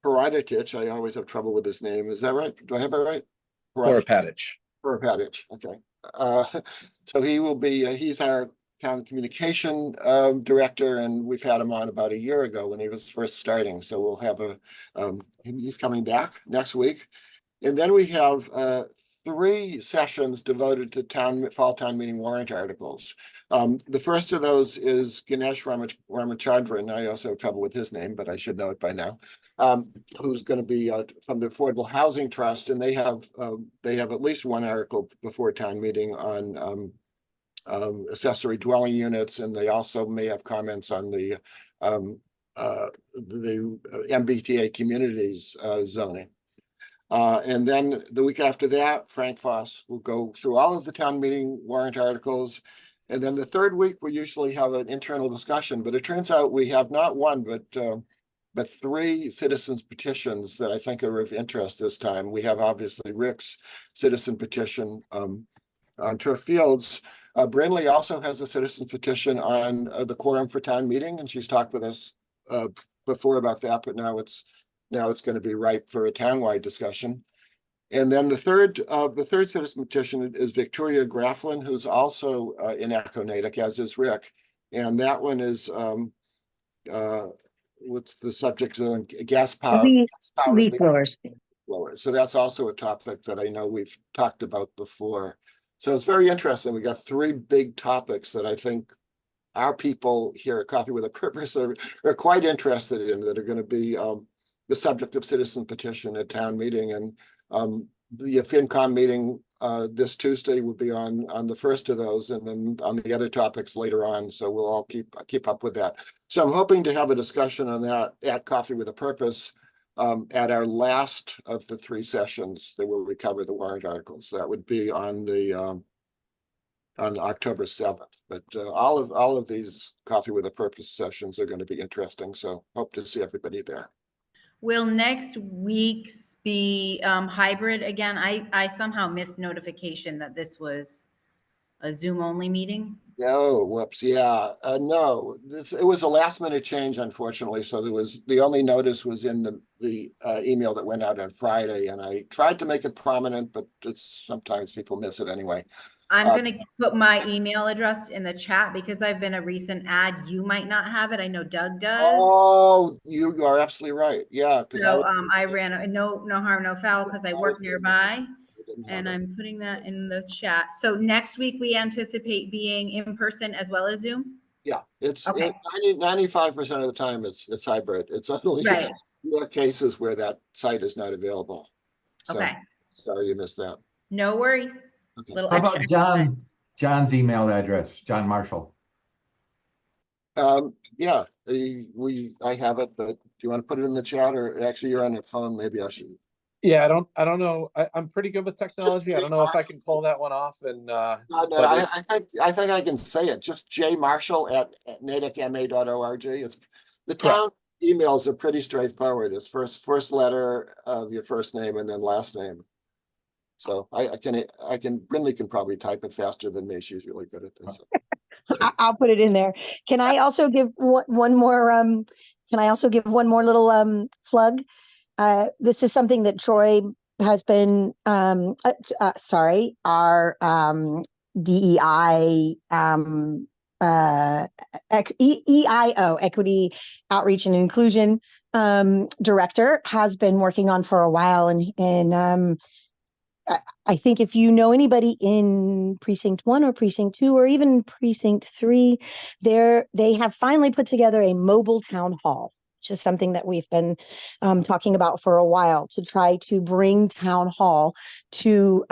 Paraditich, I always have trouble with his name. Is that right? Do I have it right? Paraditich. Paraditich. Okay. So he will be. He's our town communication director, and we've had him on about a year ago when he was first starting. So we'll have he's coming back next week. And then we have 3 sessions devoted to fall town meeting warrant articles. The first of those is Ganesh Ramachandran. I also have trouble with his name, but I should know it by now. Who's going to be from the Affordable Housing Trust, and they have at least one article before town meeting on accessory dwelling units, and they also may have comments on the MBTA communities zoning. And then the week after that, Frank Foss will go through all of the town meeting warrant articles. And then the third week, we usually have an internal discussion, but it turns out we have not one, but 3 citizens petitions that I think are of interest this time. We have obviously Rick's citizen petition on turf fields. Brindley also has a citizen petition on the quorum for town meeting, and she's talked with us before about that, but now it's going to be ripe for a townwide discussion. And then the third citizen petition is Victoria Grafflin, who's also in Echo Natick, as is Rick. And that one is what's the subject zone? Gas power. Leaf blowers. So that's also a topic that I know we've talked about before. So it's very interesting. We got 3 big topics that I think our people here at Coffee with a Purpose are quite interested in, that are going to be the subject of citizen petition at town meeting. And the FinCom meeting this Tuesday will be on the first of those, and then on the other topics later on. So we'll all keep up with that. So I'm hoping to have a discussion on that at Coffee with a Purpose at our last of the 3 sessions that will cover the warrant articles. That would be on October 7th. But all of these Coffee with a Purpose sessions are going to be interesting. So hope to see everybody there. Will next week's be hybrid again? I somehow missed notification that this was a Zoom only meeting. Oh, whoops. Yeah, no, it was a last minute change, unfortunately. So the only notice was in the email that went out on Friday, and I tried to make it prominent, but sometimes people miss it anyway. I'm going to put my email address in the chat because I've been a recent ad. You might not have it. I know Doug does. Oh, you are absolutely right. Yeah. So I ran no harm, no foul, because I work nearby, and I'm putting that in the chat. So next week we anticipate being in person as well as Zoom. Yeah, it's okay. 95% of the time it's hybrid. It's only rare cases where that site is not available. So, okay. Sorry you missed that. No worries. Okay. How about John's email address, John Marshall? Yeah, I have it, but do you want to put it in the chat, or actually you're on your phone? Maybe I should. Yeah, I don't know. I'm pretty good with technology. I don't know if I can pull that one off. And no, I think I can say it. Just jmarshall at natickma.org. It's the town emails are pretty straightforward. It's first letter of your first name and then last name. So Brindley can probably type it faster than me. She's really good at this. I'll put it in there. Can I also give one more? Can I also give one more little plug? This is something that Troy has been. Sorry, our DEI EIO, Equity Outreach and Inclusion Director, has been working on for a while, and I think if you know anybody in Precinct 1 or Precinct 2 or even Precinct 3, they have finally put together a mobile town hall, which is something that we've been talking about for a while, to try to bring town hall to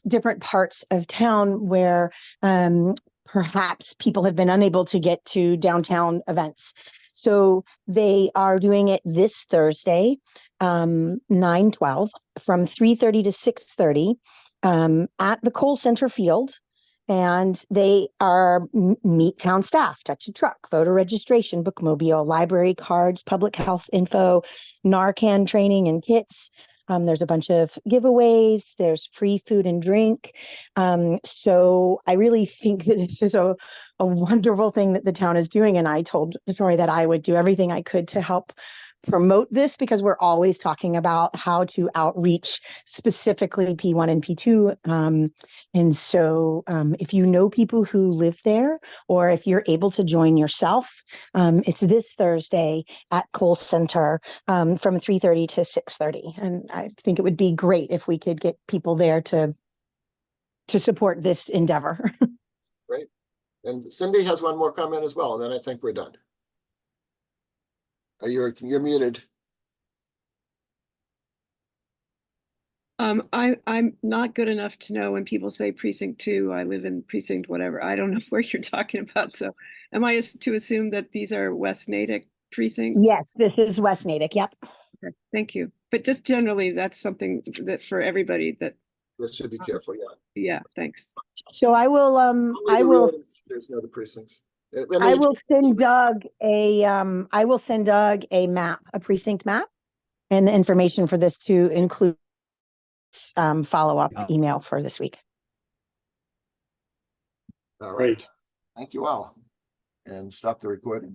different parts of town where perhaps people have been unable to get to downtown events. So they are doing it this Thursday, 9/12, from 3:30 to 6:30 at the Cole Center Field. And they are meet town staff, touch a truck, voter registration, bookmobile, library cards, public health info, Narcan training and kits. There's a bunch of giveaways. There's free food and drink. So I really think that this is a wonderful thing that the town is doing. And I told Tori that I would do everything I could to help promote this, because we're always talking about how to outreach specifically P1 and P2. And so if you know people who live there, or if you're able to join yourself, it's this Thursday at Cole Center from 3:30 to 6:30. And I think it would be great if we could get people there to support this endeavor. Great. And Cindy has one more comment as well, and then I think we're done. You're muted. I'm not good enough to know when people say precinct 2, I live in precinct whatever. I don't know where you're talking about. So am I to assume that these are West Natick precincts? Yes, this is West Natick. Yep. Okay, thank you. But just generally, that's something that for everybody that. This should be careful, yeah. Yeah, thanks. So I will There's no other precincts. I will send Doug a map, a precinct map, and the information for this to include follow-up email for this week. All right. Thank you all. And stop the recording.